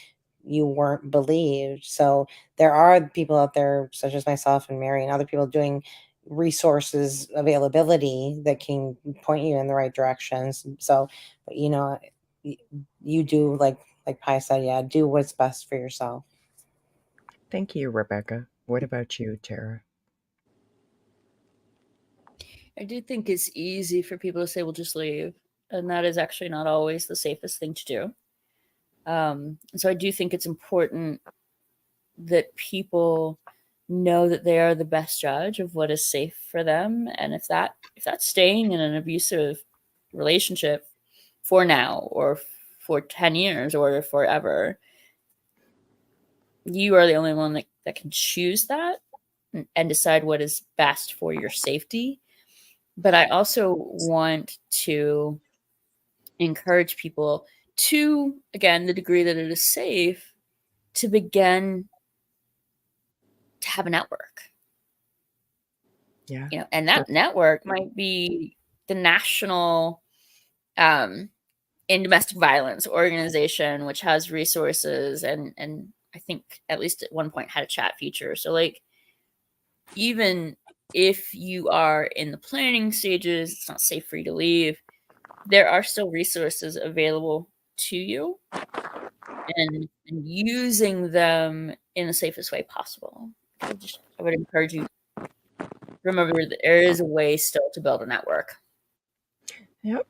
you weren't believed. So there are people out there, such as myself and Mary and other people, doing resources availability that can point you in the right directions. So, you do, like Pi said, yeah, do what's best for yourself. Thank you, Rebecca. What about you, Tara? I do think it's easy for people to say, well, just leave. And that is actually not always the safest thing to do. So I do think it's important that people know that they are the best judge of what is safe for them. And if that's staying in an abusive relationship for now or for 10 years or forever, you are the only one that can choose that and decide what is best for your safety. But I also want to encourage people to, again, the degree that it is safe, to begin to have a network. Yeah. And that network might be the National in Domestic Violence Organization, which has resources and I think at least at one point had a chat feature. So like, even if you are in the planning stages, it's not safe for you to leave, there are still resources available to you, and using them in the safest way possible. I would encourage you to remember that there is a way still to build a network. Yep.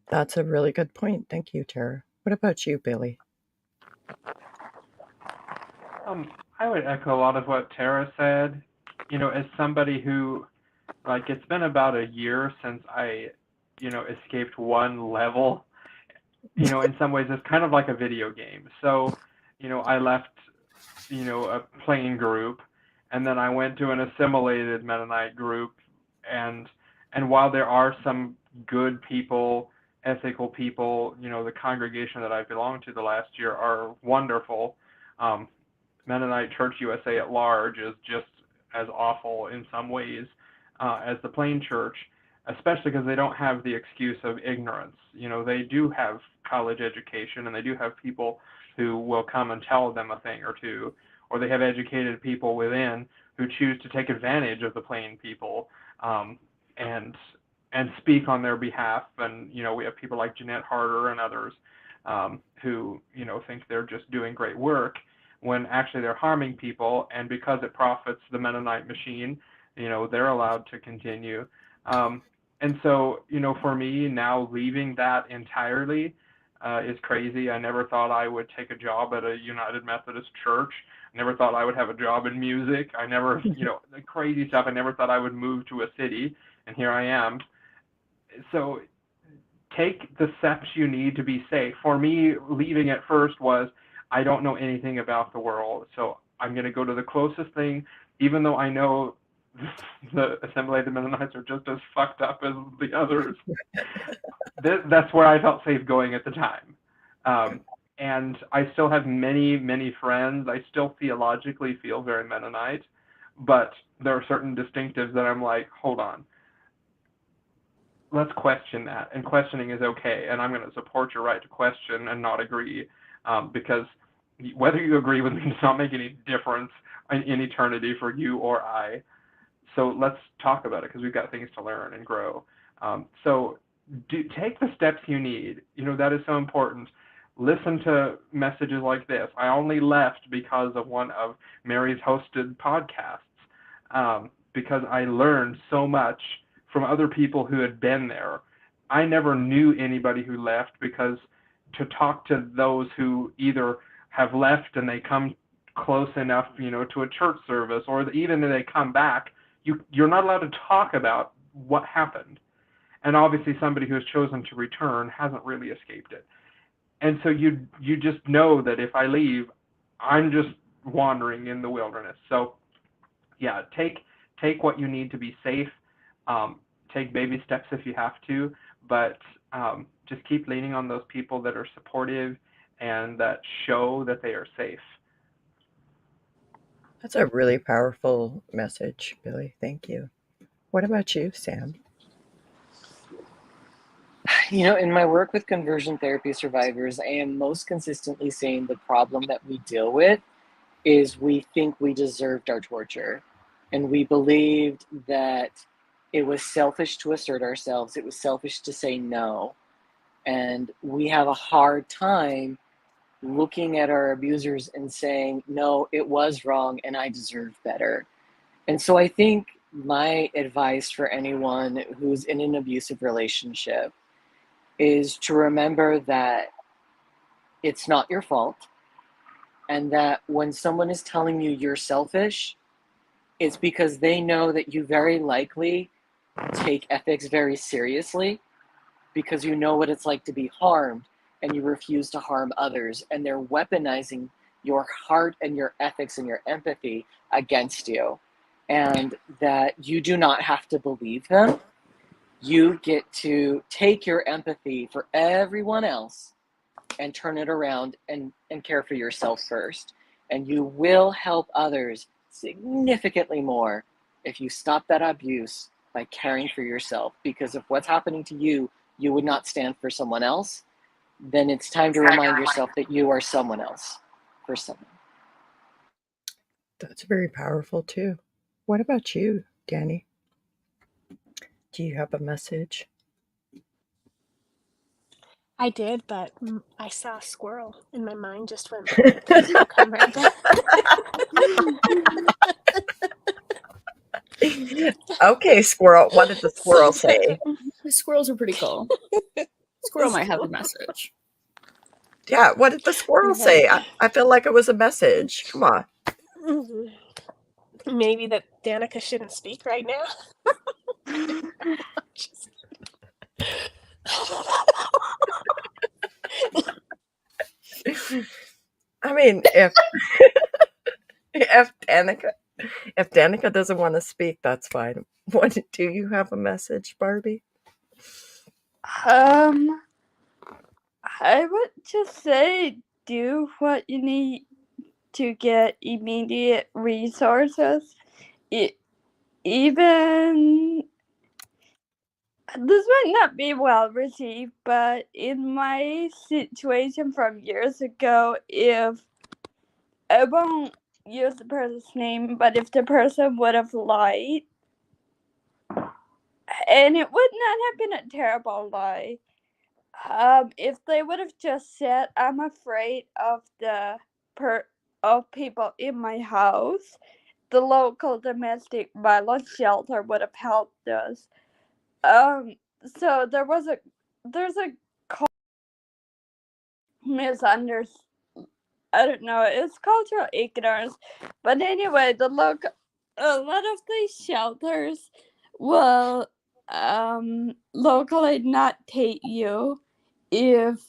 That's a really good point. Thank you, Tara. What about you, Billy? I would echo a lot of what Tara said. As somebody who, like, it's been about a year since I, escaped one level. In some ways, it's kind of like a video game. So, I left, a plain group, and then I went to an assimilated Mennonite group, and while there are some good people, ethical people, the congregation that I belonged to the last year are wonderful. Mennonite Church USA at large is just as awful in some ways as the plain church, especially because they don't have the excuse of ignorance. They do have college education, and they do have people who will come and tell them a thing or two, or they have educated people within who choose to take advantage of the plain people and speak on their behalf. And we have people like Jeanette Harder and others who think they're just doing great work when actually they're harming people, and because it profits the Mennonite machine, they're allowed to continue. And so, for me, now leaving that entirely is crazy. I never thought I would take a job at a United Methodist church. I never thought I would have a job in music. I never, the crazy stuff. I never thought I would move to a city, and here I am. So take the steps you need to be safe. For me, leaving at first was, I don't know anything about the world, so I'm going to go to the closest thing, even though I know the Assimilated Mennonites are just as fucked up as the others. That's where I felt safe going at the time. And I still have many, many friends. I still theologically feel very Mennonite, but there are certain distinctives that I'm like, hold on. Let's question that, and questioning is okay, and I'm going to support your right to question and not agree, because whether you agree with me does not make any difference in eternity for you or I. So let's talk about it, because we've got things to learn and grow. So take the steps you need. That is so important. Listen to messages like this. I only left because of one of Mary's hosted podcasts. because I learned so much from other people who had been there. I never knew anybody who left, because to talk to those who either have left and they come close enough, to a church service, or even if they come back, you're not allowed to talk about what happened. And obviously somebody who has chosen to return hasn't really escaped it. And so you just know that if I leave, I'm just wandering in the wilderness. So yeah, take what you need to be safe. Take baby steps if you have to, but just keep leaning on those people that are supportive and that show that they are safe. That's a really powerful message, Billy. Thank you. What about you, Sam? In my work with conversion therapy survivors, I am most consistently saying the problem that we deal with is we think we deserved our torture. And we believed that it was selfish to assert ourselves. It was selfish to say no. And we have a hard time looking at our abusers and saying, no, it was wrong and I deserve better. And so I think my advice for anyone who's in an abusive relationship is to remember that it's not your fault, and that when someone is telling you you're selfish, it's because they know that you very likely take ethics very seriously, because you know what it's like to be harmed and you refuse to harm others, and they're weaponizing your heart and your ethics and your empathy against you, and that you do not have to believe them. You get to take your empathy for everyone else and turn it around and care for yourself first. And you will help others significantly more if you stop that abuse by caring for yourself. Because if what's happening to you, you would not stand for someone else, then it's time to remind yourself that you are someone else for someone. That's very powerful too. What about you, Danny? Do you have a message? I did, but I saw a squirrel and my mind just went blank. So I'll come right back. Okay, squirrel. What did the squirrel say? The squirrels are pretty cool. Squirrel might have a message. Yeah, what did the squirrel say? I feel like it was a message. Come on. Maybe that Danica shouldn't speak right now. I mean, if Danica doesn't want to speak, that's fine. What do you have a message, Barbie? I would just say do what you need to get immediate resources. Even this might not be well received, but in my situation from years ago, if I won't use the person's name, but if the person would have lied, and it would not have been a terrible lie, if they would have just said, "I'm afraid of of people in my house," the local domestic violence shelter would have helped us. So there's a misunderstanding. I don't know. It's cultural ignorance, but anyway, a lot of these shelters will locally not take you if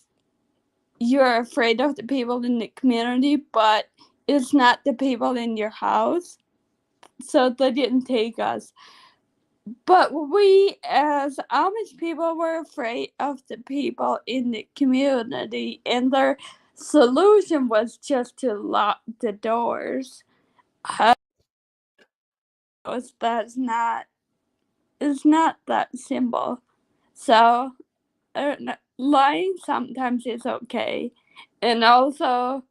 you're afraid of the people in the community, but it's not the people in your house, so they didn't take us. But we, as Amish people, were afraid of the people in the community, and their solution was just to lock the doors. That's not, it's not that simple. So, I don't know, lying sometimes is okay, and also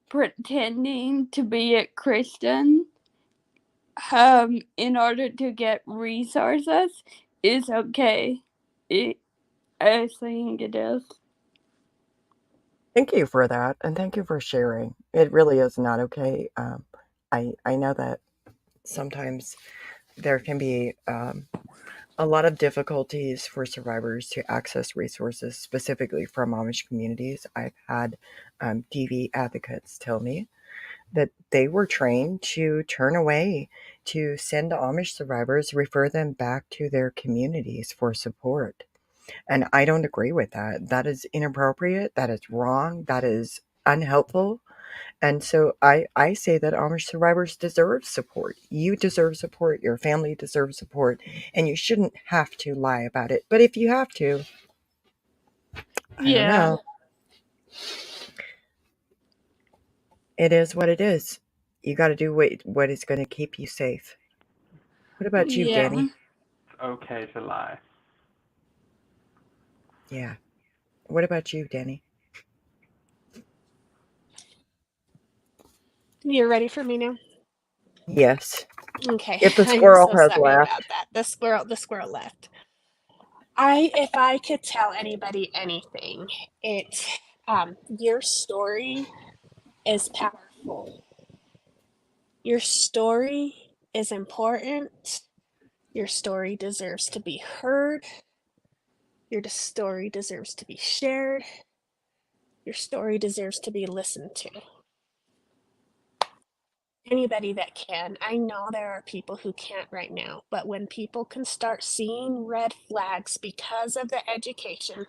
pretending to be a Christian in order to get resources is okay. I think it is. Thank you for that, and thank you for sharing. It really is not okay. I know that sometimes there can be a lot of difficulties for survivors to access resources, specifically from Amish communities. I've had DV advocates tell me that they were trained to turn away, to send Amish survivors, refer them back to their communities for support. And I don't agree with that. That is inappropriate. That is wrong. That is unhelpful. And so I say that Amish survivors deserve support. You deserve support. Your family deserves support. And you shouldn't have to lie about it. But if you have to, I don't know. It is what it is. You got to do what is going to keep you safe. What about you, Yeah. Danny? It's okay to lie. Yeah. What about you, Danny? You're ready for me now? Yes. Okay. If the I'm squirrel so has sorry left. about that. The squirrel left. If I could tell anybody anything, it's your story is powerful. Your story is important. Your story deserves to be heard. Your story deserves to be shared. Your story deserves to be listened to. Anybody that can. I know there are people who can't right now, but when people can start seeing red flags because of the education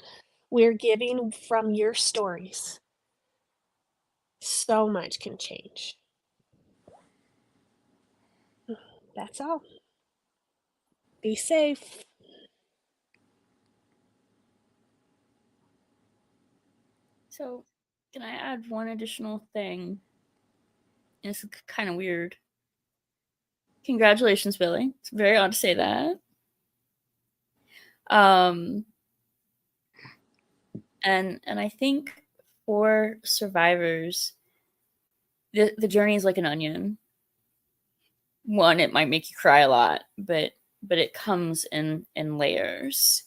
we're giving from your stories, so much can change. That's all. Be safe. So, can I add one additional thing? It's kind of weird. Congratulations, Billy. It's very odd to say that. And I think for survivors, the journey is like an onion. One, it might make you cry a lot, but it comes in layers.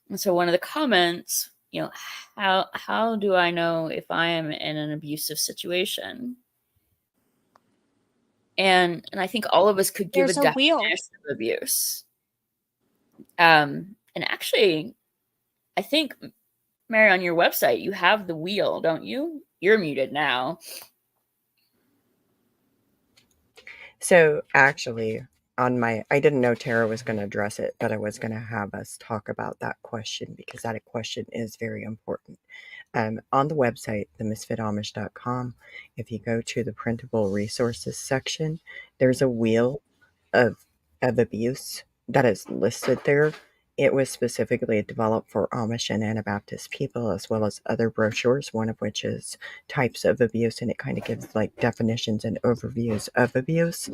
And so one of the comments, how do I know if I am in an abusive situation? And I think all of us could give There's a a wheel. definition of abuse. And actually, I think, Mary, on your website, you have the wheel, don't you? You're muted now. So actually, I didn't know Tara was going to address it, but I was going to have us talk about that question because that question is very important. On the website, themisfitamish.com, if you go to the printable resources section, there's a wheel of abuse that is listed there. It was specifically developed for Amish and Anabaptist people, as well as other brochures, one of which is types of abuse, and it kind of gives like definitions and overviews of abuse.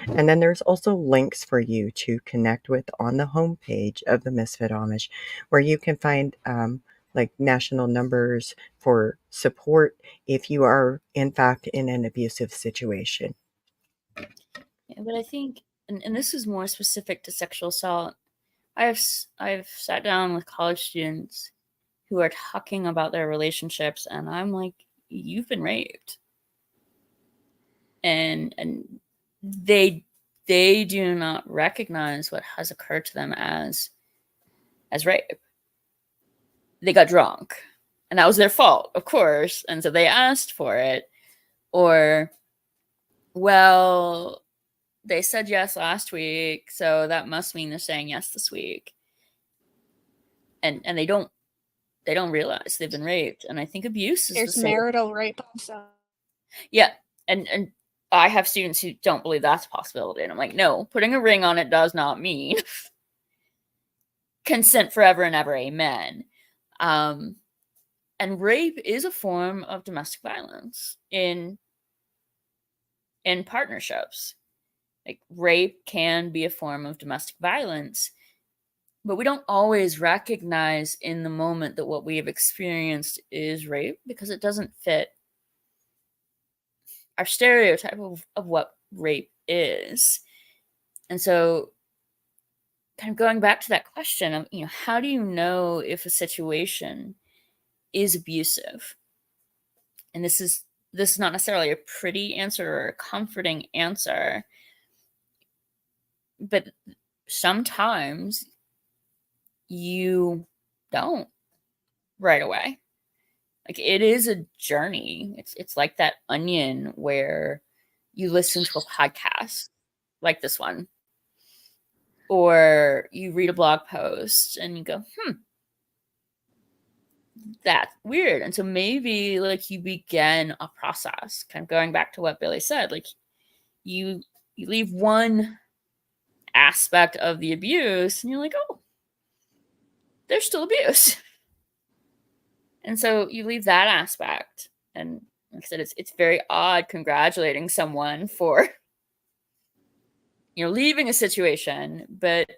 And then there's also links for you to connect with on the homepage of the Misfit Amish, where you can find like national numbers for support if you are in fact in an abusive situation. Yeah, but I think, and this is more specific to sexual assault, I've sat down with college students who are talking about their relationships, and I'm like, you've been raped. And they do not recognize what has occurred to them as rape. They got drunk, and that was their fault, of course, and so they asked for it. Or, well, they said yes last week, so that must mean they're saying yes this week. And they don't realize they've been raped. And I think abuse is There's the same. marital rape also. Yeah, and I have students who don't believe that's a possibility, and I'm like, no, putting a ring on it does not mean consent forever and ever, amen. And rape is a form of domestic violence in partnerships. Like, rape can be a form of domestic violence, but we don't always recognize in the moment that what we have experienced is rape because it doesn't fit our stereotype of what rape is. And so, kind of going back to that question of, how do you know if a situation is abusive? And this is not necessarily a pretty answer or a comforting answer. but sometimes you don't right away. Like, it is a journey. It's like that onion where you listen to a podcast like this one, or you read a blog post and you go, that's weird. And so maybe like you begin a process, kind of going back to what Billy said, like you leave one aspect of the abuse and you're like, oh, there's still abuse. And so you leave that aspect. And like I said, it's very odd congratulating someone for, leaving a situation, but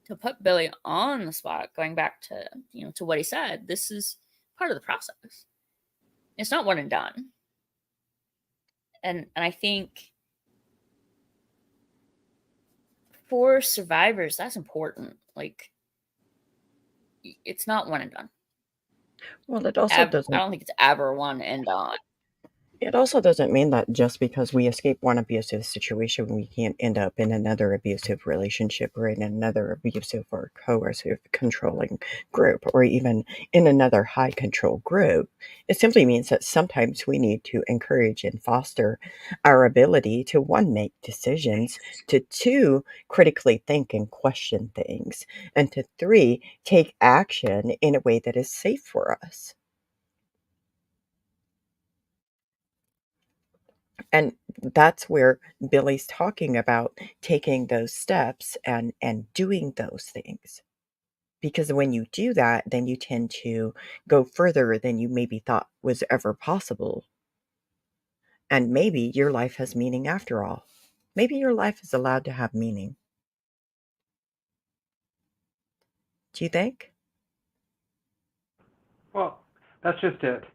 to put Billy on the spot, going back to, to what he said, this is part of the process. It's not one and done. And I think for survivors, that's important. Like, it's not one and done. Well, it also I doesn't. don't think it's ever one and done. It also doesn't mean that just because we escape one abusive situation, we can't end up in another abusive relationship or in another abusive or coercive controlling group or even in another high control group. It simply means that sometimes we need to encourage and foster our ability to, one, make decisions, to two, critically think and question things, and to three, take action in a way that is safe for us. And that's where Billy's talking about taking those steps and doing those things. Because when you do that, then you tend to go further than you maybe thought was ever possible. And maybe your life has meaning after all. Maybe your life is allowed to have meaning. Do you think? Well, that's just it.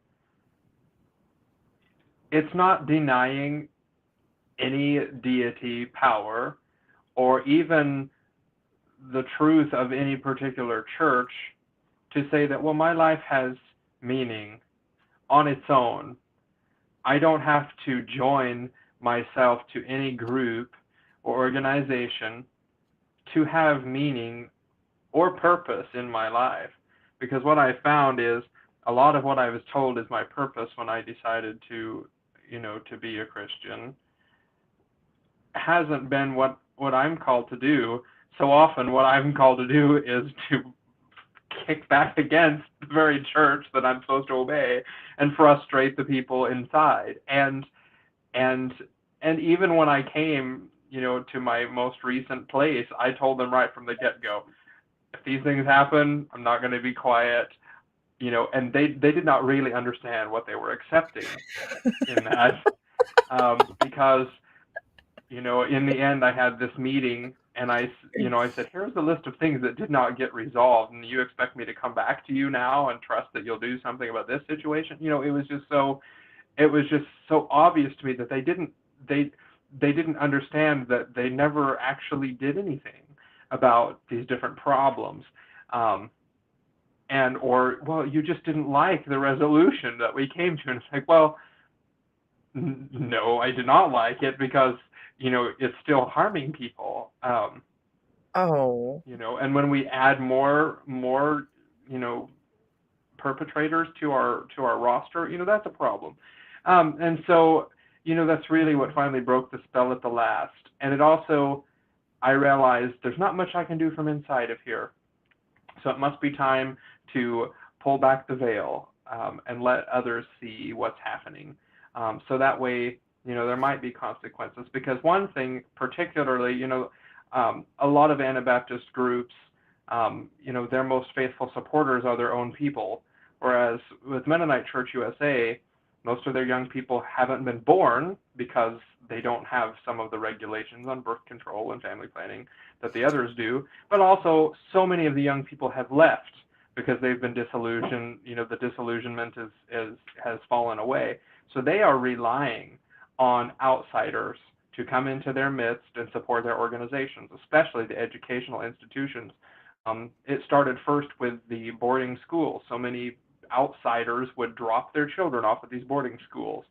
It's not denying any deity power or even the truth of any particular church to say that, well, my life has meaning on its own. I don't have to join myself to any group or organization to have meaning or purpose in my life. Because what I found is a lot of what I was told is my purpose when I decided to be a Christian hasn't been what I'm called to do. So often what I'm called to do is to kick back against the very church that I'm supposed to obey and frustrate the people inside. And even when I came, to my most recent place, I told them right from the get-go, if these things happen, I'm not going to be quiet. And they did not really understand what they were accepting in that, because in the end, I had this meeting, and I said, here's the list of things that did not get resolved, and you expect me to come back to you now and trust that you'll do something about this situation? It was just so obvious to me that they didn't understand that they never actually did anything about these different problems. Well, you just didn't like the resolution that we came to. And it's like, well, no, I did not like it because, it's still harming people. And when we add more, perpetrators to our roster, that's a problem. And so, that's really what finally broke the spell at the last. And it also, I realized there's not much I can do from inside of here. So it must be time to pull back the veil and let others see what's happening. So that way, there might be consequences. Because one thing particularly, a lot of Anabaptist groups, their most faithful supporters are their own people. Whereas with Mennonite Church USA, most of their young people haven't been born because they don't have some of the regulations on birth control and family planning that the others do. But also, so many of the young people have left because they've been disillusioned. The disillusionment has fallen away. So they are relying on outsiders to come into their midst and support their organizations, especially the educational institutions. It started first with the boarding schools. So many outsiders would drop their children off at these boarding schools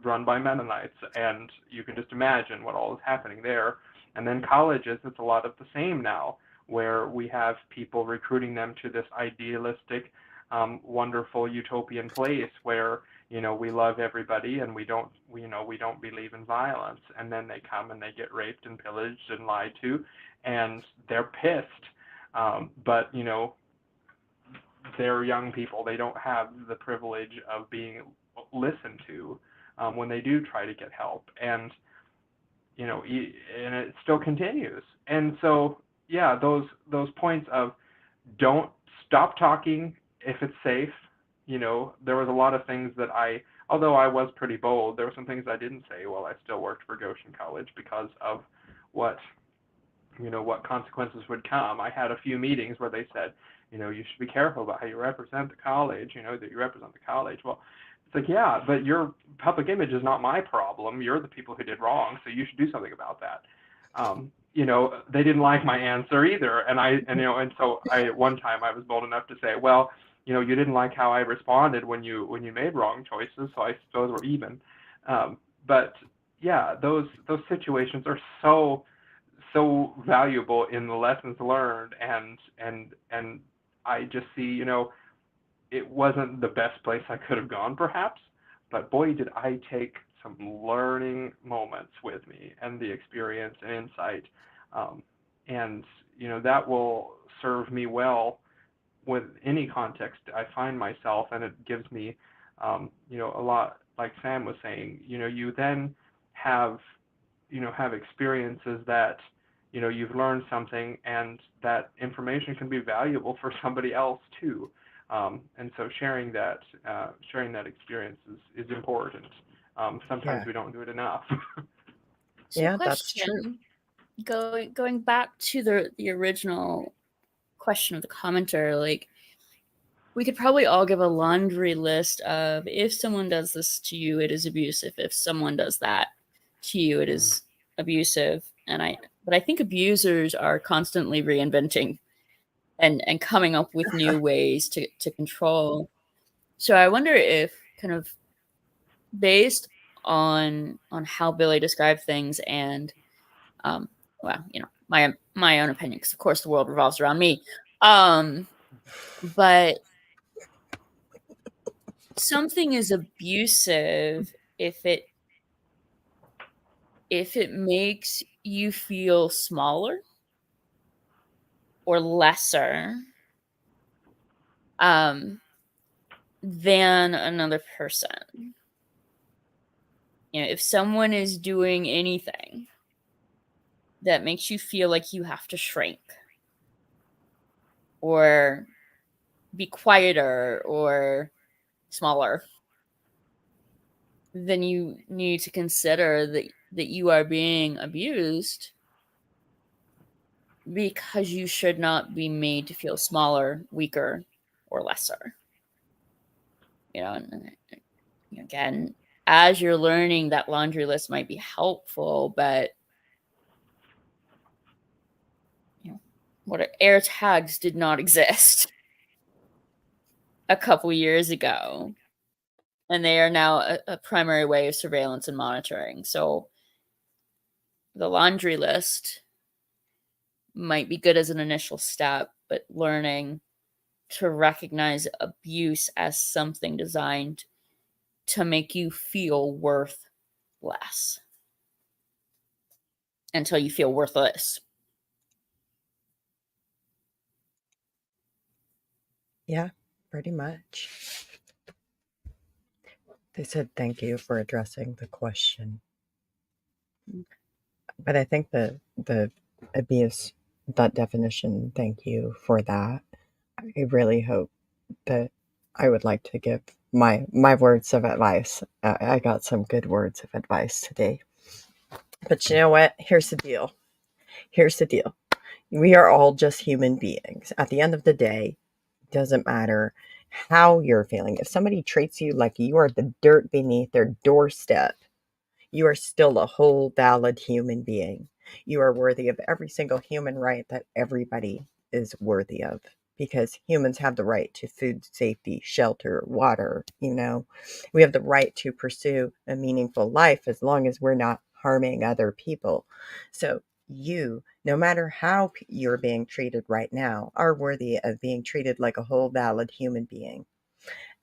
run by Mennonites, and you can just imagine what all is happening there. And then colleges, it's a lot of the same now, where we have people recruiting them to this idealistic, wonderful utopian place where, you know, we love everybody and we don't believe in violence. And then they come and they get raped and pillaged and lied to, and they're pissed. But, you know, they're young people. They don't have the privilege of being listened to when they do try to get help. And, you know, and it still continues. And so, yeah, those points of don't stop talking if it's safe. You know, there was a lot of things that although I was pretty bold, there were some things I didn't say while I still worked for Goshen College because of what consequences would come. I had a few meetings where they said, you know, you should be careful about how you represent the college, you know, that you represent the college. Well, it's like, yeah, but your public image is not my problem. You're the people who did wrong, so you should do something about that. You know, they didn't like my answer either. And so one time I was bold enough to say, well, you know, you didn't like how I responded when you made wrong choices, so I suppose we're even. But yeah, those situations are so valuable in the lessons learned, and I just see, you know, it wasn't the best place I could have gone perhaps, but boy, did I take some learning moments with me and the experience and insight. And, you know, that will serve me well with any context I find myself, and it gives me, you know, a lot, like Sam was saying, you know, you then have experiences that, you know, you've learned something, and that information can be valuable for somebody else too. And so sharing that experience is important. Sometimes we don't do it enough. So Yeah, that's true. Going back to the original question of the commenter, like, we could probably all give a laundry list of, if someone does this to you, it is abusive. If someone does that to you, it is abusive. But I think abusers are constantly reinventing and coming up with new ways to control. So I wonder if, kind of based on how Billy described things, and well, you know, my own opinion, because of course the world revolves around me. But something is abusive if it makes you feel smaller or lesser than another person. You know, if someone is doing anything that makes you feel like you have to shrink or be quieter or smaller, then you need to consider that you are being abused, because you should not be made to feel smaller, weaker, or lesser. You know, and again, as you're learning, that laundry list might be helpful, but you know, what air tags did not exist a couple years ago, and they are now a primary way of surveillance and monitoring. So the laundry list might be good as an initial step, but learning to recognize abuse as something designed to make you feel worth less until you feel worthless. Yeah, pretty much. They said thank you for addressing the question. But I think the abuse, that definition, thank you for that. I really hope that I would like to give my words of advice. I got some good words of advice today. But you know what? Here's the deal. We are all just human beings. At the end of the day, it doesn't matter how you're feeling. If somebody treats you like you are the dirt beneath their doorstep, you are still a whole, valid human being. You are worthy of every single human right that everybody is worthy of, because humans have the right to food safety, shelter, water. You know, we have the right to pursue a meaningful life as long as we're not harming other people. So you, no matter how you're being treated right now, are worthy of being treated like a whole valid human being.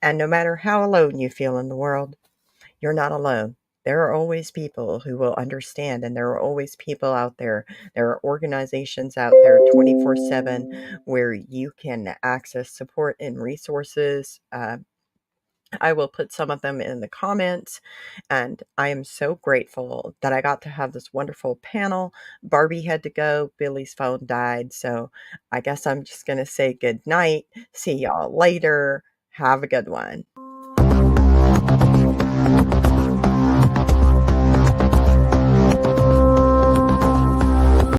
And no matter how alone you feel in the world, you're not alone. There are always people who will understand, and there are always people out there. There are organizations out there 24/7 where you can access support and resources. I will put some of them in the comments, and I am so grateful that I got to have this wonderful panel. Barbie had to go, Billy's phone died, so I guess I'm just going to say good night. See y'all later. Have a good one.